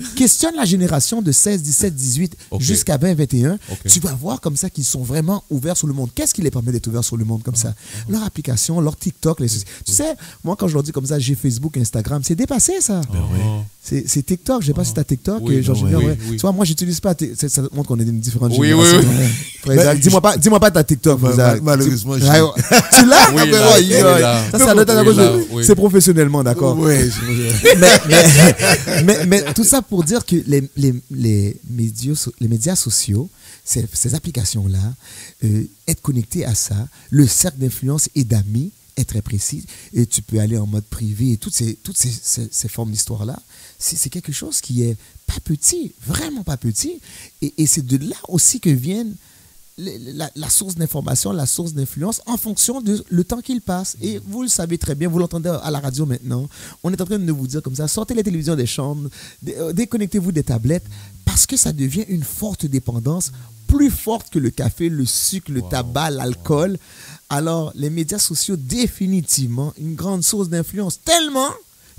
G: la génération de 16, 17, 18 jusqu'à 20, 21. Tu vas voir comme ça qu'ils sont vraiment ouverts sur le monde. Qu'est-ce qui les permet d'être ouverts sur le monde comme ça? Leur application, leur TikTok. Tu sais, moi, quand je leur dis comme ça, j'ai Facebook, Instagram, c'est dépassé ça. C'est TikTok. Je ne sais pas si tu as TikTok, Jean-Junior. Tu vois, moi, j'utilise pas. Ça montre qu'on est d'une différente génération. Dis-moi pas ta TikTok.
C: Malheureusement,
G: tu l'as? C'est professionnellement, d'accord. Mais tout ça pour dire que les médias sociaux, ces applications-là, être connecté à ça, le cercle d'influence et d'amis est très précis. Et tu peux aller en mode privé et toutes ces formes d'histoire-là. C'est quelque chose qui est pas petit, vraiment pas petit. Et c'est de là aussi que viennent la source d'information, la source d'influence en fonction de le temps qu'il passe. Et vous le savez très bien, vous l'entendez à la radio maintenant. On est en train de vous dire comme ça, sortez les télévisions des chambres, déconnectez-vous des tablettes, parce que ça devient une forte dépendance, plus forte que le café, le sucre, le tabac, l'alcool. Alors, les médias sociaux, définitivement, une grande source d'influence, tellement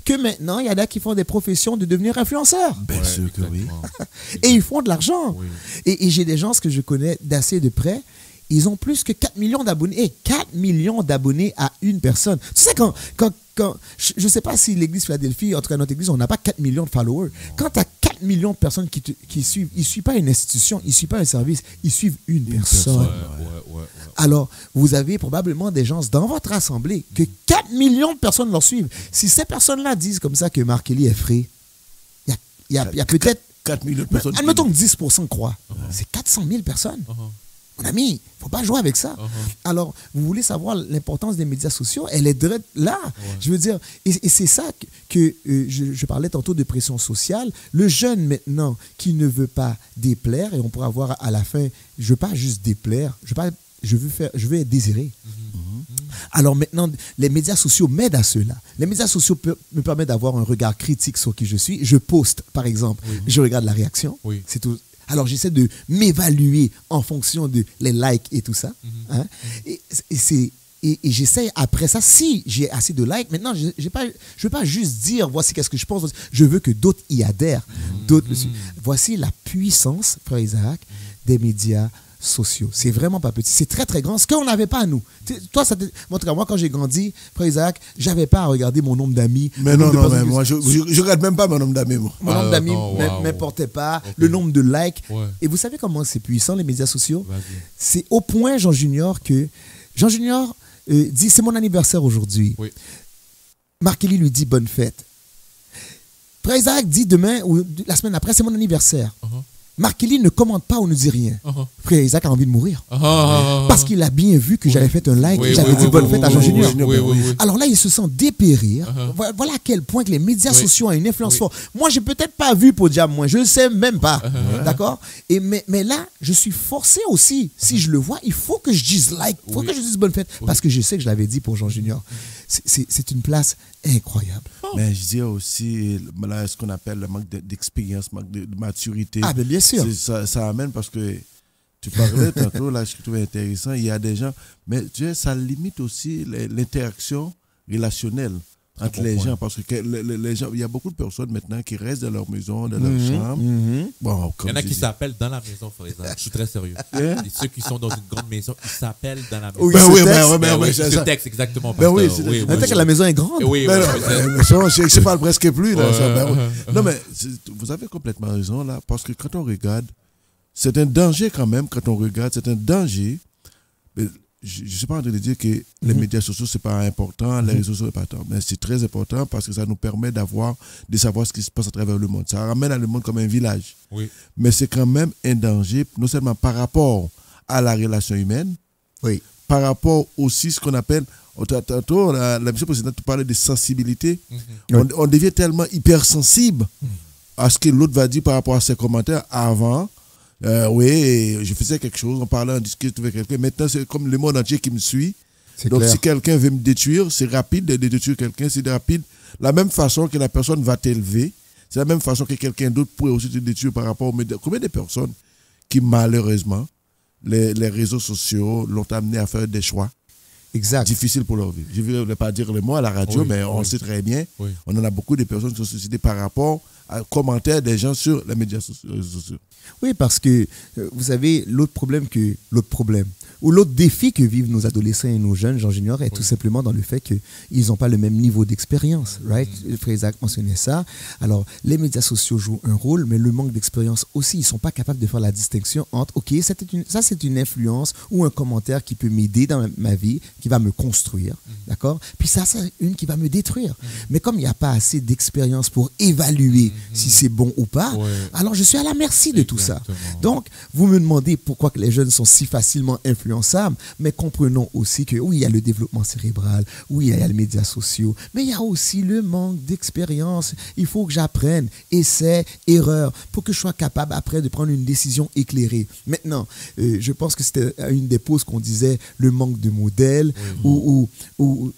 G: que maintenant, il y en a qui font des professions de devenir influenceurs.
C: Bien sûr que oui.
G: Et ils font de l'argent. Oui. Et j'ai des gens que je connais d'assez de près, ils ont plus que 4 millions d'abonnés. Et 4 millions d'abonnés à une personne. Tu sais, quand je ne sais pas si l'église Philadelphie, en tout cas notre église, on n'a pas 4 millions de followers. Quand tu as 4 millions de personnes qui suivent, ils ne suivent pas une institution, ils ne suivent pas un service, ils suivent une personne. Alors, vous avez probablement des gens dans votre assemblée que 4 millions de personnes leur suivent. Si ces personnes-là disent comme ça que Marc-Élie est frais, il y a peut-être
C: 4 millions de personnes.
G: Admettons que 10% croient. C'est 400 000 personnes. Mon ami, il ne faut pas jouer avec ça. Alors, vous voulez savoir l'importance des médias sociaux, elle est là. Je veux dire, et c'est ça que je parlais tantôt de pression sociale. Le jeune maintenant qui ne veut pas déplaire, et on pourra voir à la fin, je ne veux pas juste déplaire, je veux être désiré. Alors maintenant, les médias sociaux m'aident à cela. Les médias sociaux me permettent d'avoir un regard critique sur qui je suis. Je poste, par exemple, je regarde la réaction. C'est tout. Alors, j'essaie de m'évaluer en fonction de les likes et tout ça. Hein. Et j'essaie après ça, si j'ai assez de likes, maintenant, je ne veux pas juste dire voici qu'est-ce que je pense, je veux que d'autres y adhèrent. D'autres le suivent. Voici la puissance, frère Isaac, des médias sociaux. C'est vraiment pas petit, c'est très très grand, ce qu'on n'avait pas à nous. Toi, moi quand j'ai grandi, frère Isaac, j'avais pas à regarder mon nombre d'amis.
B: Mais non, mais moi je regarde même pas mon nombre d'amis. Mon
G: nombre d'amis m'importait pas, le nombre de likes. Ouais. Et vous savez comment c'est puissant les médias sociaux? C'est au point, Jean Junior, que Jean Junior dit c'est mon anniversaire aujourd'hui. Oui. Marc-Élie lui dit bonne fête. Frère Isaac dit demain ou la semaine après c'est mon anniversaire. Marc-Élie ne commente pas ou ne dit rien. Frère Isaac a envie de mourir. Parce qu'il a bien vu que j'avais fait un like et j'avais dit bonne fête à Jean Junior. Alors là, il se sent dépérir. Voilà à quel point que les médias sociaux ont une influence forte. Moi, je n'ai peut-être pas vu pour dire moi, je ne le sais même pas. D'accord? Mais là, je suis forcé aussi. Si je le vois, il faut que je dise like, il faut que je dise bonne fête. Parce que je sais que je l'avais dit pour Jean Junior. C'est une place incroyable.
B: Mais je dirais aussi là, ce qu'on appelle le manque d'expérience, manque de maturité.
G: Ah, bien sûr.
B: Ça amène parce que tu parlais tantôt, là, je trouvais intéressant, il y a des gens, mais tu sais, ça limite aussi l'interaction relationnelle entre les gens, parce que les gens, il y a beaucoup de personnes maintenant qui restent dans leur maison, dans leur chambre. Bon,
F: il y en a qui s'appellent dans la maison, frère. Je suis très sérieux. Et ceux qui sont dans une grande maison, ils s'appellent dans la maison.
G: Oui,
F: ce texte, exactement.
G: Oui, peut-être que la maison est grande.
F: Oui,
B: je parle presque plus. Non, mais vous avez complètement raison, là, parce que quand on regarde, c'est un danger quand même, quand on regarde, c'est un danger. Mais je ne suis pas en train de dire que les médias sociaux, ce n'est pas important, les réseaux sociaux, ce n'est pas important. Mais c'est très important parce que ça nous permet de savoir ce qui se passe à travers le monde. Ça ramène le monde comme un village. Oui. Mais c'est quand même un danger, non seulement par rapport à la relation humaine, par rapport aussi à ce qu'on appelle, tantôt, la mission précédente, tu parlais de sensibilité. On devient tellement hypersensible à ce que l'autre va dire par rapport à ses commentaires avant. Oui, je faisais quelque chose, on parlait, on discutait avec quelqu'un. Maintenant, c'est comme le monde entier qui me suit. Donc, clair. Si quelqu'un veut me détruire, c'est rapide de détruire quelqu'un, c'est rapide. La même façon que la personne va t'élever, c'est la même façon que quelqu'un d'autre pourrait aussi te détruire par rapport aux médias. Combien de personnes qui, malheureusement, les réseaux sociaux l'ont amené à faire des choix difficiles pour leur vie. Je ne vais pas dire le mot à la radio, mais on sait très bien, on en a beaucoup de personnes qui sont suscitées par rapport aux commentaires des gens sur les médias sociaux.
G: Oui, parce que, vous savez, l'autre problème ou l'autre défi que vivent nos adolescents et nos jeunes, Jean Junior, est tout simplement dans le fait qu'ils n'ont pas le même niveau d'expérience. Right? Frère Isaac mentionnait ça. Alors, les médias sociaux jouent un rôle, mais le manque d'expérience aussi. Ils ne sont pas capables de faire la distinction entre, OK, ça c'est une influence ou un commentaire qui peut m'aider dans ma vie, qui va me construire, d'accord? Puis ça, c'est une qui va me détruire. Mais comme il n'y a pas assez d'expérience pour évaluer si c'est bon ou pas, alors je suis à la merci de tout ça. Donc, vous me demandez pourquoi que les jeunes sont si facilement influençables, mais comprenons aussi que oui, il y a le développement cérébral, oui, il y a les médias sociaux, mais il y a aussi le manque d'expérience. Il faut que j'apprenne, essai, erreur, pour que je sois capable après de prendre une décision éclairée. Maintenant, je pense que c'était à une des pauses qu'on disait le manque de modèles, ou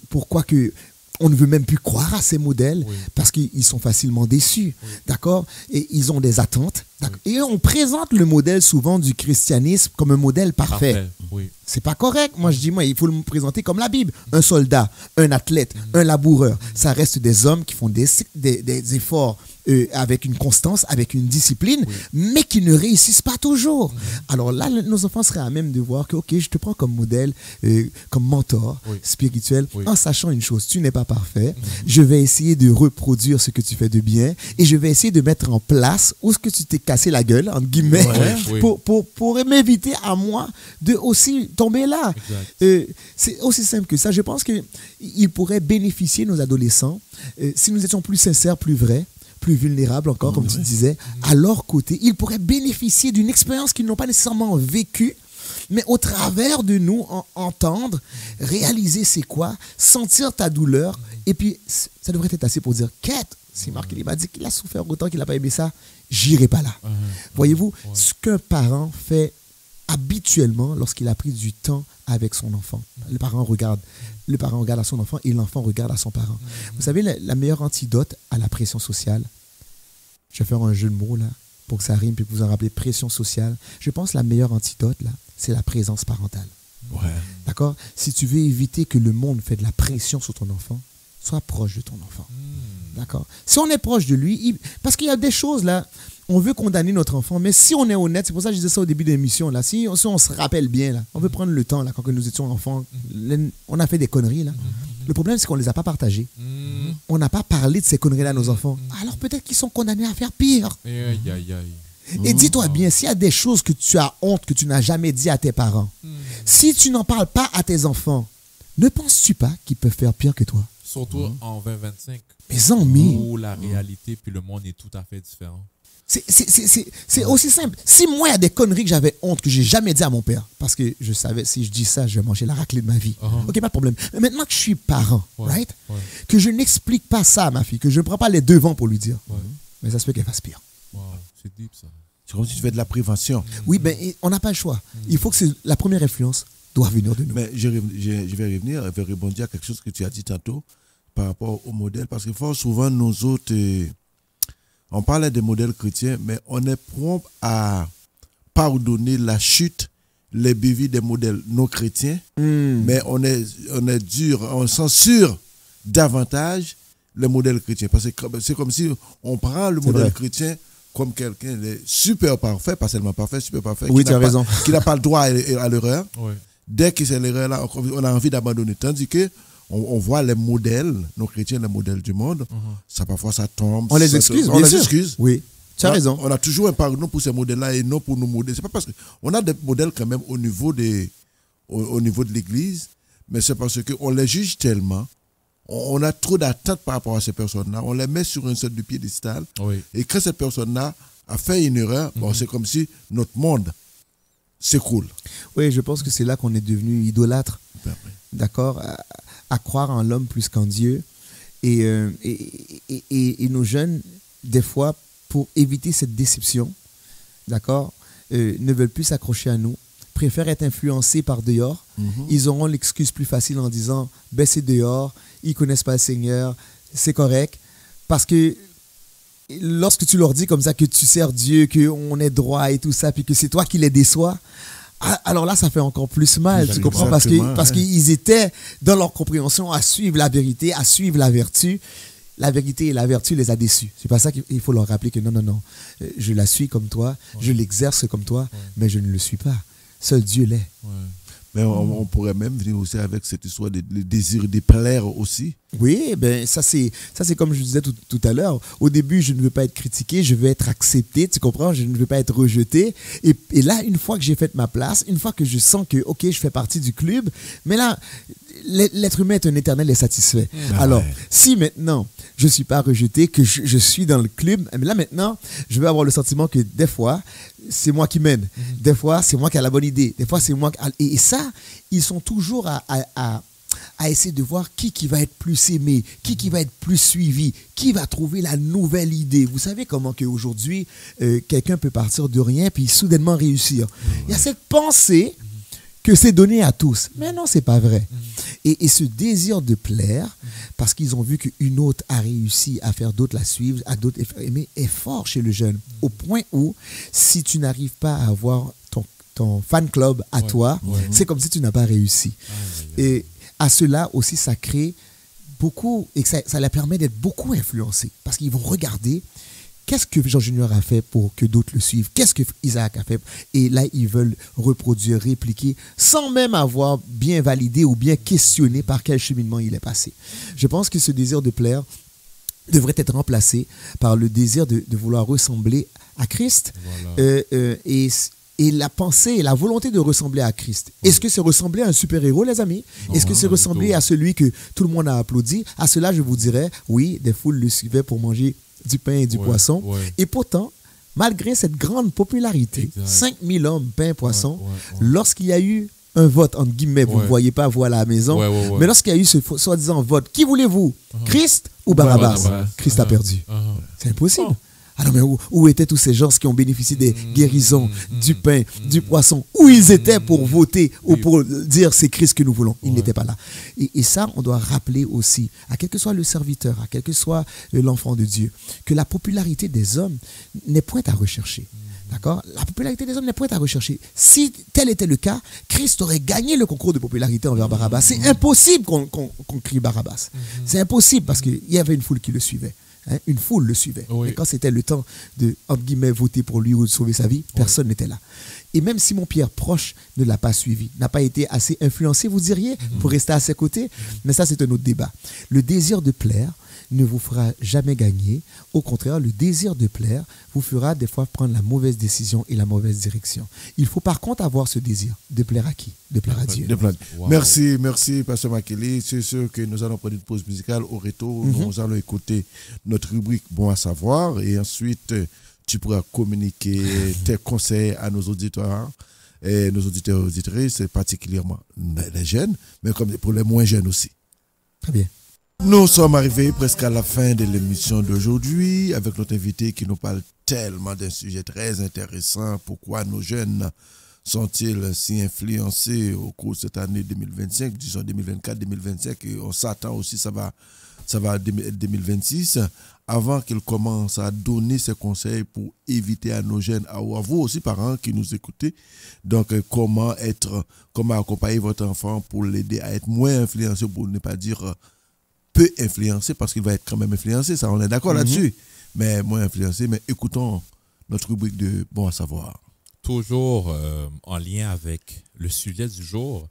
G: pourquoi que on ne veut même plus croire à ces modèles parce qu'ils sont facilement déçus, d'accord? Et ils ont des attentes. Et on présente le modèle souvent du christianisme comme un modèle parfait. C'est pas correct. Moi, je dis, il faut le présenter comme la Bible. Un soldat, un athlète, un laboureur. Ça reste des hommes qui font des efforts avec une constance, avec une discipline, mais qui ne réussissent pas toujours. Alors là, nos enfants seraient à même de voir que, OK, je te prends comme modèle, comme mentor spirituel, en sachant une chose, tu n'es pas parfait. Je vais essayer de reproduire ce que tu fais de bien et je vais essayer de mettre en place où ce que tu t'es cassé la gueule, entre guillemets, pour m'éviter à moi de aussi tomber là. C'est aussi simple que ça. Je pense qu'il pourrait bénéficier, nos adolescents, si nous étions plus sincères, plus vrais, plus vulnérables encore, comme tu disais, à leur côté. Ils pourraient bénéficier d'une expérience qu'ils n'ont pas nécessairement vécue, mais au travers de nous, entendre, réaliser c'est quoi, sentir ta douleur, et puis ça devrait être assez pour dire, quête, si Marc il m'a dit qu'il a souffert autant qu'il n'a pas aimé ça, j'irai pas là. Voyez-vous, ce qu'un parent fait habituellement lorsqu'il a pris du temps avec son enfant. Le parent regarde à son enfant et l'enfant regarde à son parent. Vous savez, la meilleure antidote à la pression sociale, je vais faire un jeu de mots là, pour que ça rime, puis que vous en rappelez pression sociale, je pense que la meilleure antidote, là, c'est la présence parentale.
B: Ouais.
G: D'accord? Si tu veux éviter que le monde fait de la pression sur ton enfant, sois proche de ton enfant. D'accord? Si on est proche de lui, parce qu'il y a des choses là, on veut condamner notre enfant, mais si on est honnête, c'est pour ça que je disais ça au début de l'émission, là, si on se rappelle bien, là, on veut prendre le temps, là, quand nous étions enfants, on a fait des conneries, là. Le problème, c'est qu'on ne les a pas partagées. On n'a pas parlé de ces conneries-là à nos enfants. Alors peut-être qu'ils sont condamnés à faire pire. Et dis-toi bien, s'il y a des choses que tu as honte, que tu n'as jamais dit à tes parents, si tu n'en parles pas à tes enfants, ne penses-tu pas qu'ils peuvent faire pire que toi?
F: Surtout en 2025.
G: Mais amis,
F: où la réalité puis le monde est tout à fait différent.
G: C'est aussi simple. Si moi, il y a des conneries que j'avais honte, que j'ai jamais dit à mon père, parce que je savais, si je dis ça, je vais manger la raclée de ma vie. Ok, pas de problème. Mais maintenant que je suis parent, right? Que je n'explique pas ça à ma fille, que je ne prends pas les devants pour lui dire, mais ça se peut qu'elle fasse pire.
F: Wow, c'est deep ça.
B: C'est comme si tu fais de la prévention.
G: Oui, ben, on n'a pas le choix. Il faut que la première influence doit venir de nous.
B: Mais je vais revenir, je vais rebondir à quelque chose que tu as dit tantôt par rapport au modèle, parce que fort souvent, nous autres, on parlait des modèles chrétiens, mais on est prompt à pardonner la chute, les bévies des modèles non chrétiens, mais on est dur, on censure davantage les modèles chrétiens, parce que c'est comme si on prend le modèle chrétien comme quelqu'un de super parfait, pas seulement parfait, super parfait,
G: oui, tu as raison,
B: qui n'a pas le droit à l'erreur. Oui. Dès que c'est l'erreur là, on a envie d'abandonner, tandis que on voit les modèles, nos chrétiens, les modèles du monde, ça parfois ça tombe.
G: On les excuse,
B: on les excuse.
G: Oui, tu as raison.
B: On a toujours un pardon pour ces modèles-là et non pour nos modèles. C'est pas parce qu'on a des modèles quand même au niveau de l'Église, mais c'est parce qu'on les juge tellement, on a trop d'attentes par rapport à ces personnes-là, on les met sur une sorte de piédestal, et quand cette personne-là a fait une erreur, bon, c'est comme si notre monde s'écroule.
G: Oui, je pense que c'est là qu'on est devenu idolâtre, d'accord, à croire en l'homme plus qu'en Dieu. Et nos jeunes, des fois, pour éviter cette déception, d'accord, ne veulent plus s'accrocher à nous, préfèrent être influencés par dehors. Ils auront l'excuse plus facile en disant « ben c'est dehors, ils ne connaissent pas le Seigneur, c'est correct ». Parce que lorsque tu leur dis comme ça que tu sers Dieu, qu'on est droit et tout ça, puis que c'est toi qui les déçois, alors là, ça fait encore plus mal, tu comprends? Parce qu'ils étaient dans leur compréhension à suivre la vérité, à suivre la vertu. La vérité et la vertu les a déçus. C'est pas ça qu'il faut leur rappeler que non, je la suis comme toi, je l'exerce comme toi, mais je ne le suis pas. Seul Dieu l'est.
B: Mais on pourrait même venir aussi avec cette histoire de désir de plaire aussi.
G: Oui, ben ça c'est comme je disais tout à l'heure. Au début, je ne veux pas être critiqué, je veux être accepté, tu comprends? Je ne veux pas être rejeté. Et là, une fois que j'ai fait ma place, une fois que je sens que, ok, je fais partie du club, mais là, l'être humain est un éternel et satisfait. Alors, si maintenant, je ne suis pas rejeté, que je suis dans le club, mais là maintenant, je vais avoir le sentiment que des fois, c'est moi qui mène. Des fois, c'est moi qui ai la bonne idée. Des fois, c'est moi qui... Et ça, ils sont toujours à essayer de voir qui va être plus aimé, qui va être plus suivi, qui va trouver la nouvelle idée. Vous savez comment qu'aujourd'hui, quelqu'un peut partir de rien puis soudainement réussir. Il y a cette pensée que c'est donné à tous. Mais non, c'est pas vrai. Et ce désir de plaire, parce qu'ils ont vu qu'une autre a réussi à faire d'autres la suivre, à d'autres aimer, est fort chez le jeune. Au point où, si tu n'arrives pas à avoir ton fan club à toi, c'est comme si tu n'as pas réussi. Et à cela aussi, ça crée beaucoup, et ça leur permet d'être beaucoup influencés, parce qu'ils vont regarder qu'est-ce que Jean Junior a fait pour que d'autres le suivent, qu'est-ce que Isaac a fait, et là, ils veulent reproduire, répliquer, sans même avoir bien validé ou bien questionné par quel cheminement il est passé. Je pense que ce désir de plaire devrait être remplacé par le désir de vouloir ressembler à Christ, et la pensée et la volonté de ressembler à Christ. Est-ce que c'est ressembler à un super-héros, les amis? Est-ce que c'est ressembler à celui que tout le monde a applaudi? À cela, je vous dirais, oui, des foules le suivaient pour manger du pain et du poisson. Et pourtant, malgré cette grande popularité, 5000 hommes, pain, poisson, lorsqu'il y a eu un vote, entre guillemets, vous ne voyez pas voir à la maison, mais lorsqu'il y a eu ce soi-disant vote, qui voulez-vous? Christ ou Barabbas? Christ a perdu. C'est impossible. Alors, mais où étaient tous ces gens qui ont bénéficié des guérisons, du pain, du poisson? Où ils étaient pour voter ou pour dire c'est Christ que nous voulons? Ils n'étaient pas là. Et ça, on doit rappeler aussi, à quel que soit le serviteur, à quel que soit l'enfant de Dieu, que la popularité des hommes n'est point à rechercher. D'accord? La popularité des hommes n'est point à rechercher. Si tel était le cas, Christ aurait gagné le concours de popularité envers Barabbas. C'est impossible qu'on crie Barabbas. C'est impossible parce qu'il y avait une foule qui le suivait. Hein? Une foule le suivait.
F: Oui.
G: Et quand c'était le temps de, entre guillemets, voter pour lui ou de sauver sa vie, personne n'était là. Et même Simon-Pierre, proche, ne l'a pas suivi, n'a pas été assez influencé, vous diriez, pour rester à ses côtés. Mais ça, c'est un autre débat. Le désir de plaire ne vous fera jamais gagner. Au contraire, le désir de plaire vous fera des fois prendre la mauvaise décision et la mauvaise direction. Il faut par contre avoir ce désir de plaire à qui? De plaire à Dieu.
B: Wow. Merci, Pasteur Makili. C'est sûr que nous allons prendre une pause musicale. Au retour, nous allons écouter notre rubrique Bon à savoir et ensuite, tu pourras communiquer tes conseils à nos auditeurs. Et nos auditeurs et auditrices, particulièrement les jeunes, mais comme pour les moins jeunes aussi.
G: Très bien.
B: Nous sommes arrivés presque à la fin de l'émission d'aujourd'hui avec notre invité qui nous parle tellement d'un sujet très intéressant. Pourquoi nos jeunes sont-ils si influencés au cours de cette année 2025, disons 2024-2025, et on s'attend aussi, ça va être 2026, avant qu'ils commencent à donner ces conseils pour éviter à nos jeunes, à vous aussi parents qui nous écoutez, donc comment accompagner votre enfant pour l'aider à être moins influencé, pour ne pas dire peu influencé, parce qu'il va être quand même influencé, ça on est d'accord là-dessus, mais moins influencé. Mais écoutons notre rubrique de Bon à savoir.
F: Toujours en lien avec le sujet du jour,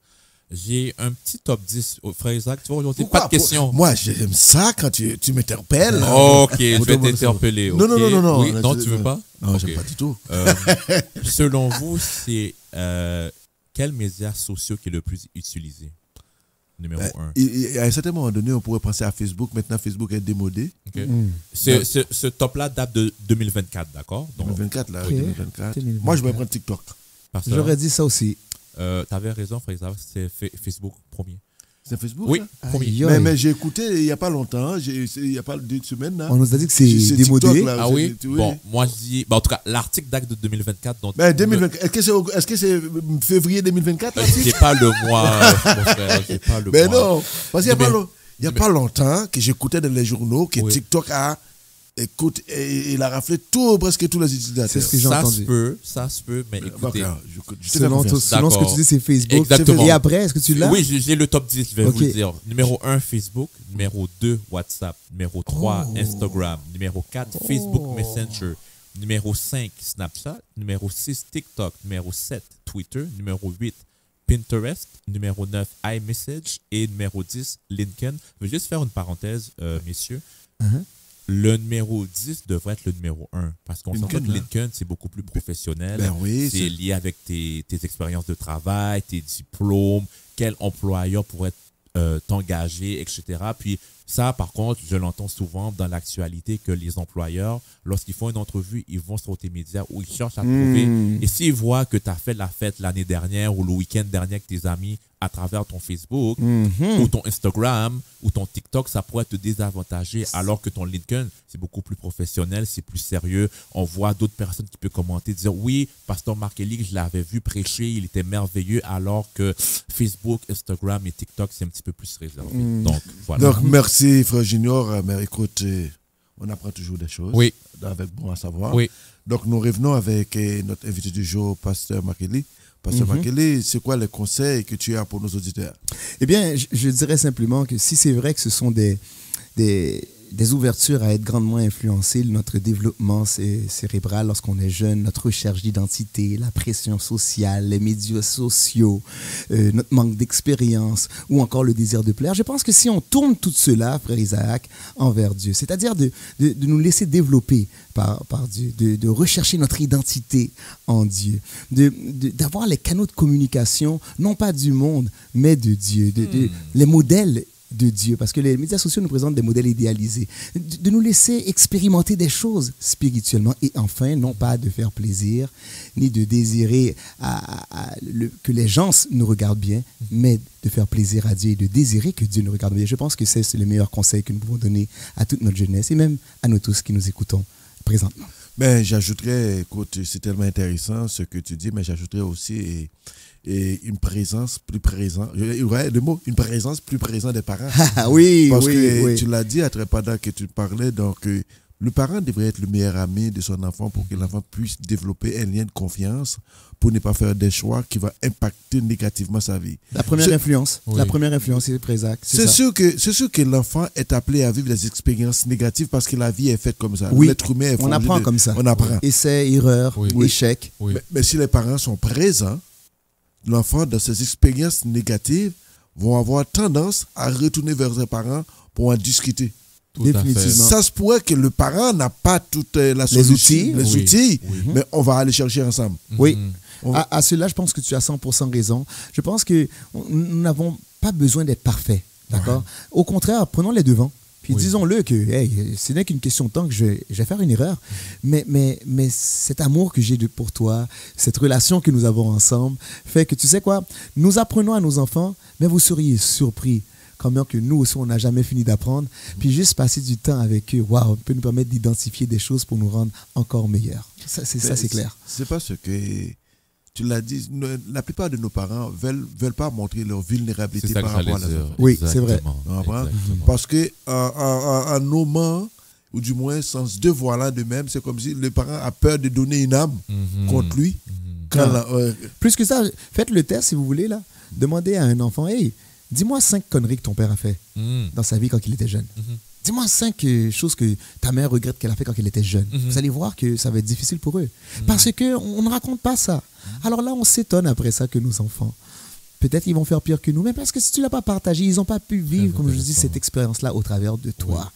F: j'ai un petit top 10. Frère Isaac, tu vois, aujourd'hui, pas de questions.
B: Moi, j'aime ça quand tu m'interpelles.
F: Ok, je vais t'interpeller.
B: Non,
F: okay.
B: non.
F: Oui, non, tu veux pas?
B: Non,
F: okay.
B: J'aime pas du tout.
F: Selon vous, c'est quel média social qui est le plus utilisé? Numéro 1.
B: À un certain moment donné, on pourrait penser à Facebook. Maintenant, Facebook est démodé.
F: Okay. Ce top-là date de 2024, d'accord?
B: 2024, là,
G: okay.
B: 2024. Moi, je vais prendre TikTok.
G: J'aurais dit ça aussi.
F: Tu avais raison, frère Isaac, c'est Facebook premier.
B: C'est Facebook?
F: Oui,
B: là?
F: premier.
B: Mais j'ai écouté il n'y a pas longtemps, il n'y a pas 2 semaines. Là.
G: On nous a dit que c'est démodé.
B: TikTok, là,
F: ah oui?
B: Oui.
F: Bon, moi je dis. En tout cas, l'article date de 2024. Donc,
B: 2024. Est-ce que c'est février 2024?
F: C'est pas le mois, mon frère. C'est pas le mois.
B: Non, parce qu'il n'y a pas longtemps que j'écoutais dans les journaux que TikTok a. Écoute, il a raflé presque tous les utilisateurs.
G: C'est ce que j'ai entendu.
F: Ça se peut, mais écoutez.
G: Selon ce que tu dis, c'est Facebook.
F: Exactement.
G: Et après, est-ce que tu l'as?
F: Oui, j'ai le top 10, je vais vous le dire. Numéro 1, Facebook. Numéro 2, WhatsApp. Numéro 3, Instagram. Numéro 4, Facebook Messenger. Numéro 5, Snapchat. Numéro 6, TikTok. Numéro 7, Twitter. Numéro 8, Pinterest. Numéro 9, iMessage. Et numéro 10, LinkedIn. Je vais juste faire une parenthèse, messieurs. Le numéro 10 devrait être le numéro 1 parce qu'on sent que LinkedIn, c'est beaucoup plus professionnel. C'est lié avec tes expériences de travail, tes diplômes, quel employeur pourrait t'engager, etc. Puis ça, par contre, je l'entends souvent dans l'actualité que les employeurs, lorsqu'ils font une entrevue, ils vont sur tes médias où ils cherchent à trouver. Et s'ils voient que tu as fait la fête l'année dernière ou le week-end dernier avec tes amis à travers ton Facebook ou ton Instagram ou ton TikTok, ça pourrait te désavantager alors que ton LinkedIn, c'est beaucoup plus professionnel, c'est plus sérieux. On voit d'autres personnes qui peuvent commenter, dire oui, Pasteur Marc Élie, je l'avais vu prêcher, il était merveilleux, alors que Facebook, Instagram et TikTok, c'est un petit peu plus réservé. Donc, voilà.
B: Donc, merci, Frère Junior. Mais écoute, on apprend toujours des choses.
F: Oui.
B: Avec Bon à savoir.
F: Oui.
B: Donc, nous revenons avec notre invité du jour, Pasteur Marc Élie. Pasteur Makele, c'est quoi les conseils que tu as pour nos auditeurs?
G: Eh bien, je dirais simplement que si c'est vrai que ce sont des ouvertures à être grandement influencées, notre développement cérébral lorsqu'on est jeune, notre recherche d'identité, la pression sociale, les médias sociaux, notre manque d'expérience ou encore le désir de plaire. Je pense que si on tourne tout cela, frère Isaac, envers Dieu, c'est-à-dire de nous laisser développer par Dieu, de rechercher notre identité en Dieu, d'avoir les canaux de communication, non pas du monde, mais de Dieu, les modèles de Dieu, parce que les médias sociaux nous présentent des modèles idéalisés, de nous laisser expérimenter des choses spirituellement et enfin, non pas de faire plaisir, ni de désirer que les gens nous regardent bien, mais de faire plaisir à Dieu et de désirer que Dieu nous regarde bien. Je pense que c'est le meilleur conseil que nous pouvons donner à toute notre jeunesse et même à nous tous qui nous écoutons présentement.
B: Ben, j'ajouterais, écoute, c'est tellement intéressant ce que tu dis, mais j'ajouterais aussi une présence plus présente. Ouais, le mot, une présence plus présente des parents.
G: Oui,
B: Parce
G: oui,
B: que
G: oui.
B: tu l'as dit pendant que tu parlais, donc le parent devrait être le meilleur ami de son enfant pour que l'enfant puisse développer un lien de confiance pour ne pas faire des choix qui vont impacter négativement sa vie.
G: La première influence, c'est Présac.
B: C'est sûr que l'enfant est appelé à vivre des expériences négatives parce que la vie est faite comme ça.
G: Oui,
B: L'être humain est
G: on apprend comme ça.
B: On apprend.
G: Essai, erreur, échec.
F: Oui.
B: Mais si les parents sont présents, l'enfant, dans ses expériences négatives, vont avoir tendance à retourner vers ses parents pour en discuter.
G: Définitivement.
B: Ça se pourrait que le parent n'a pas toute la solution, les outils, mais on va aller chercher ensemble.
G: Oui. À cela, je pense que tu as 100% raison. Je pense que nous n'avons pas besoin d'être parfaits. D'accord? Au contraire, prenons les devants. Puis disons-le que ce n'est qu'une question de temps que je vais faire une erreur. Mais cet amour que j'ai pour toi, cette relation que nous avons ensemble, fait que tu sais quoi? Nous apprenons à nos enfants, mais vous seriez surpris combien que nous aussi, on n'a jamais fini d'apprendre. Puis juste passer du temps avec eux, waouh, peut nous permettre d'identifier des choses pour nous rendre encore meilleurs. Ça, c'est clair.
B: C'est parce que, tu l'as dit, la plupart de nos parents veulent pas montrer leur vulnérabilité par rapport à la enfants.
G: Oui, c'est vrai.
B: Parce que en nommant, ou du moins sans se dévoilant de même, c'est comme si le parent a peur de donner une âme contre lui.
G: Plus que ça, faites le test si vous voulez, là. Demandez à un enfant, hey, dis-moi 5 conneries que ton père a fait dans sa vie quand il était jeune. Dis-moi 5 choses que ta mère regrette qu'elle a fait quand elle était jeune. Vous allez voir que ça va être difficile pour eux. Parce qu'on ne raconte pas ça. Alors là, on s'étonne après ça que nos enfants, peut-être ils vont faire pire que nous, mais parce que si tu ne l'as pas partagé, ils n'ont pas pu vivre, comme je dis, cette expérience-là au travers de toi.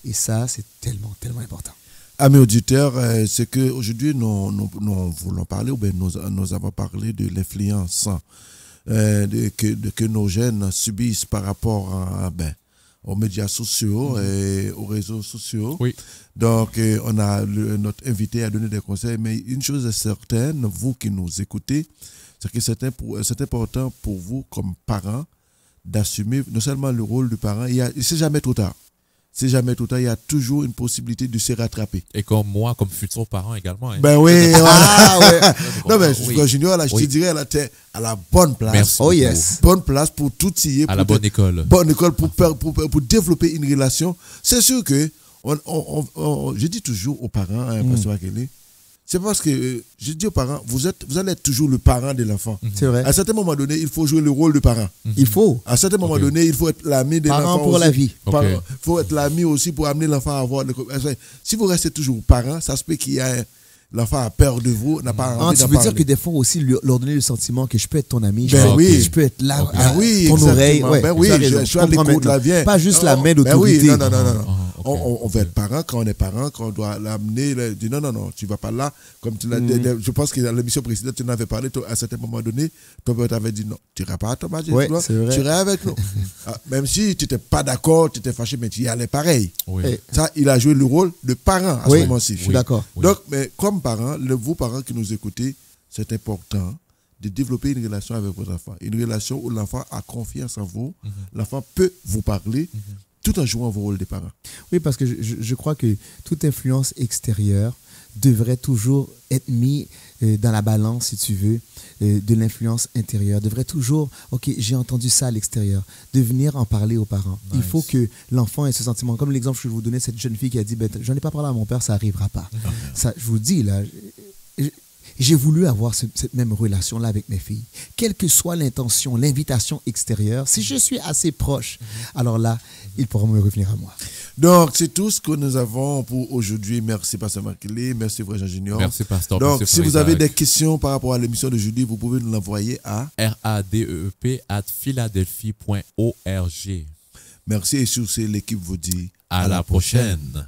G: Et ça, c'est tellement, tellement important.
B: Amis auditeurs, c'est qu'aujourd'hui, nous voulons parler, ou bien nous avons parlé de l'influence que nos jeunes subissent par rapport aux médias sociaux et aux réseaux sociaux.
F: Oui.
B: Donc, on a notre invité à donner des conseils, mais une chose est certaine, vous qui nous écoutez, c'est que c'est important pour vous, comme parents, d'assumer non seulement le rôle du parent, c'est jamais trop tard. C'est jamais trop tard, il y a toujours une possibilité de se rattraper.
F: Et comme moi, comme futur parent également. Hein.
B: Ben oui, non, mais Junior, là, je te dirais, là, t'es à la bonne place.
F: Merci.
G: Oh yes.
B: Bonne place pour tout y est.
F: À la bonne école.
B: Bonne école pour développer une relation. C'est sûr que, je dis toujours aux parents, Pasteur Akele, c'est parce que je dis aux parents, vous allez être toujours le parent de l'enfant.
G: C'est vrai.
B: À un certain moment donné, il faut jouer le rôle de parent.
G: Il faut.
B: À un certain moment donné, il faut être l'ami de l'enfant.
G: Parent pour
B: aussi.
G: la vie.
B: Il faut être l'ami aussi pour amener l'enfant à avoir... Si vous restez toujours parent, ça se peut qu'il y a... L'enfant a peur de vous, n'a pas envie
G: tu
B: d'en
G: veux
B: parler.
G: dire que des fois aussi, leur donner le sentiment que je peux être ton ami,
B: je
G: peux être là,
B: oui,
G: ton oreille. Ouais,
B: ben oui, je suis à l'écoute, là, viens.
G: Pas juste la main d'autorité.
B: Ben oui, non. On veut être parent quand on est parent, quand on doit l'amener, dire non, tu vas pas là. Comme tu l'as dit, je pense que dans l'émission précédente, tu en avais parlé, à un certain moment donné, ton père t'avait dit non, tu n'iras pas à ton match,
G: ouais,
B: tu iras avec nous. Même si tu n'étais pas d'accord, tu étais fâché, mais tu y allais pareil.
F: Oui.
B: Ça, il a joué le rôle de parent à ce moment-ci.
G: Je suis d'accord.
B: Donc, mais comme parent, vous parents qui nous écoutez, c'est important de développer une relation avec votre enfant. Une relation où l'enfant a confiance en vous, l'enfant peut vous parler, tout en jouant vos rôles de parents.
G: Oui, parce que je crois que toute influence extérieure devrait toujours être mise dans la balance, si tu veux, de l'influence intérieure. Devrait toujours, ok, j'ai entendu ça à l'extérieur, de venir en parler aux parents. Nice. Il faut que l'enfant ait ce sentiment. Comme l'exemple que je vais vous donner, cette jeune fille qui a dit, j'en ai pas parlé à mon père, ça n'arrivera pas. Ça, je vous dis, là... J'ai voulu avoir cette même relation-là avec mes filles. Quelle que soit l'intention, l'invitation extérieure, si je suis assez proche, alors là, ils pourront me revenir à moi.
B: Donc, c'est tout ce que nous avons pour aujourd'hui. Merci, Pasteur Akele. Merci, Frère Jean Junior.
F: Merci, Pasteur.
B: Donc, si vous avez des questions par rapport à l'émission d'aujourd'hui, vous pouvez nous l'envoyer à
F: radeep@philadelphie.org.
B: Merci, et sur ce, l'équipe vous dit
F: à la prochaine.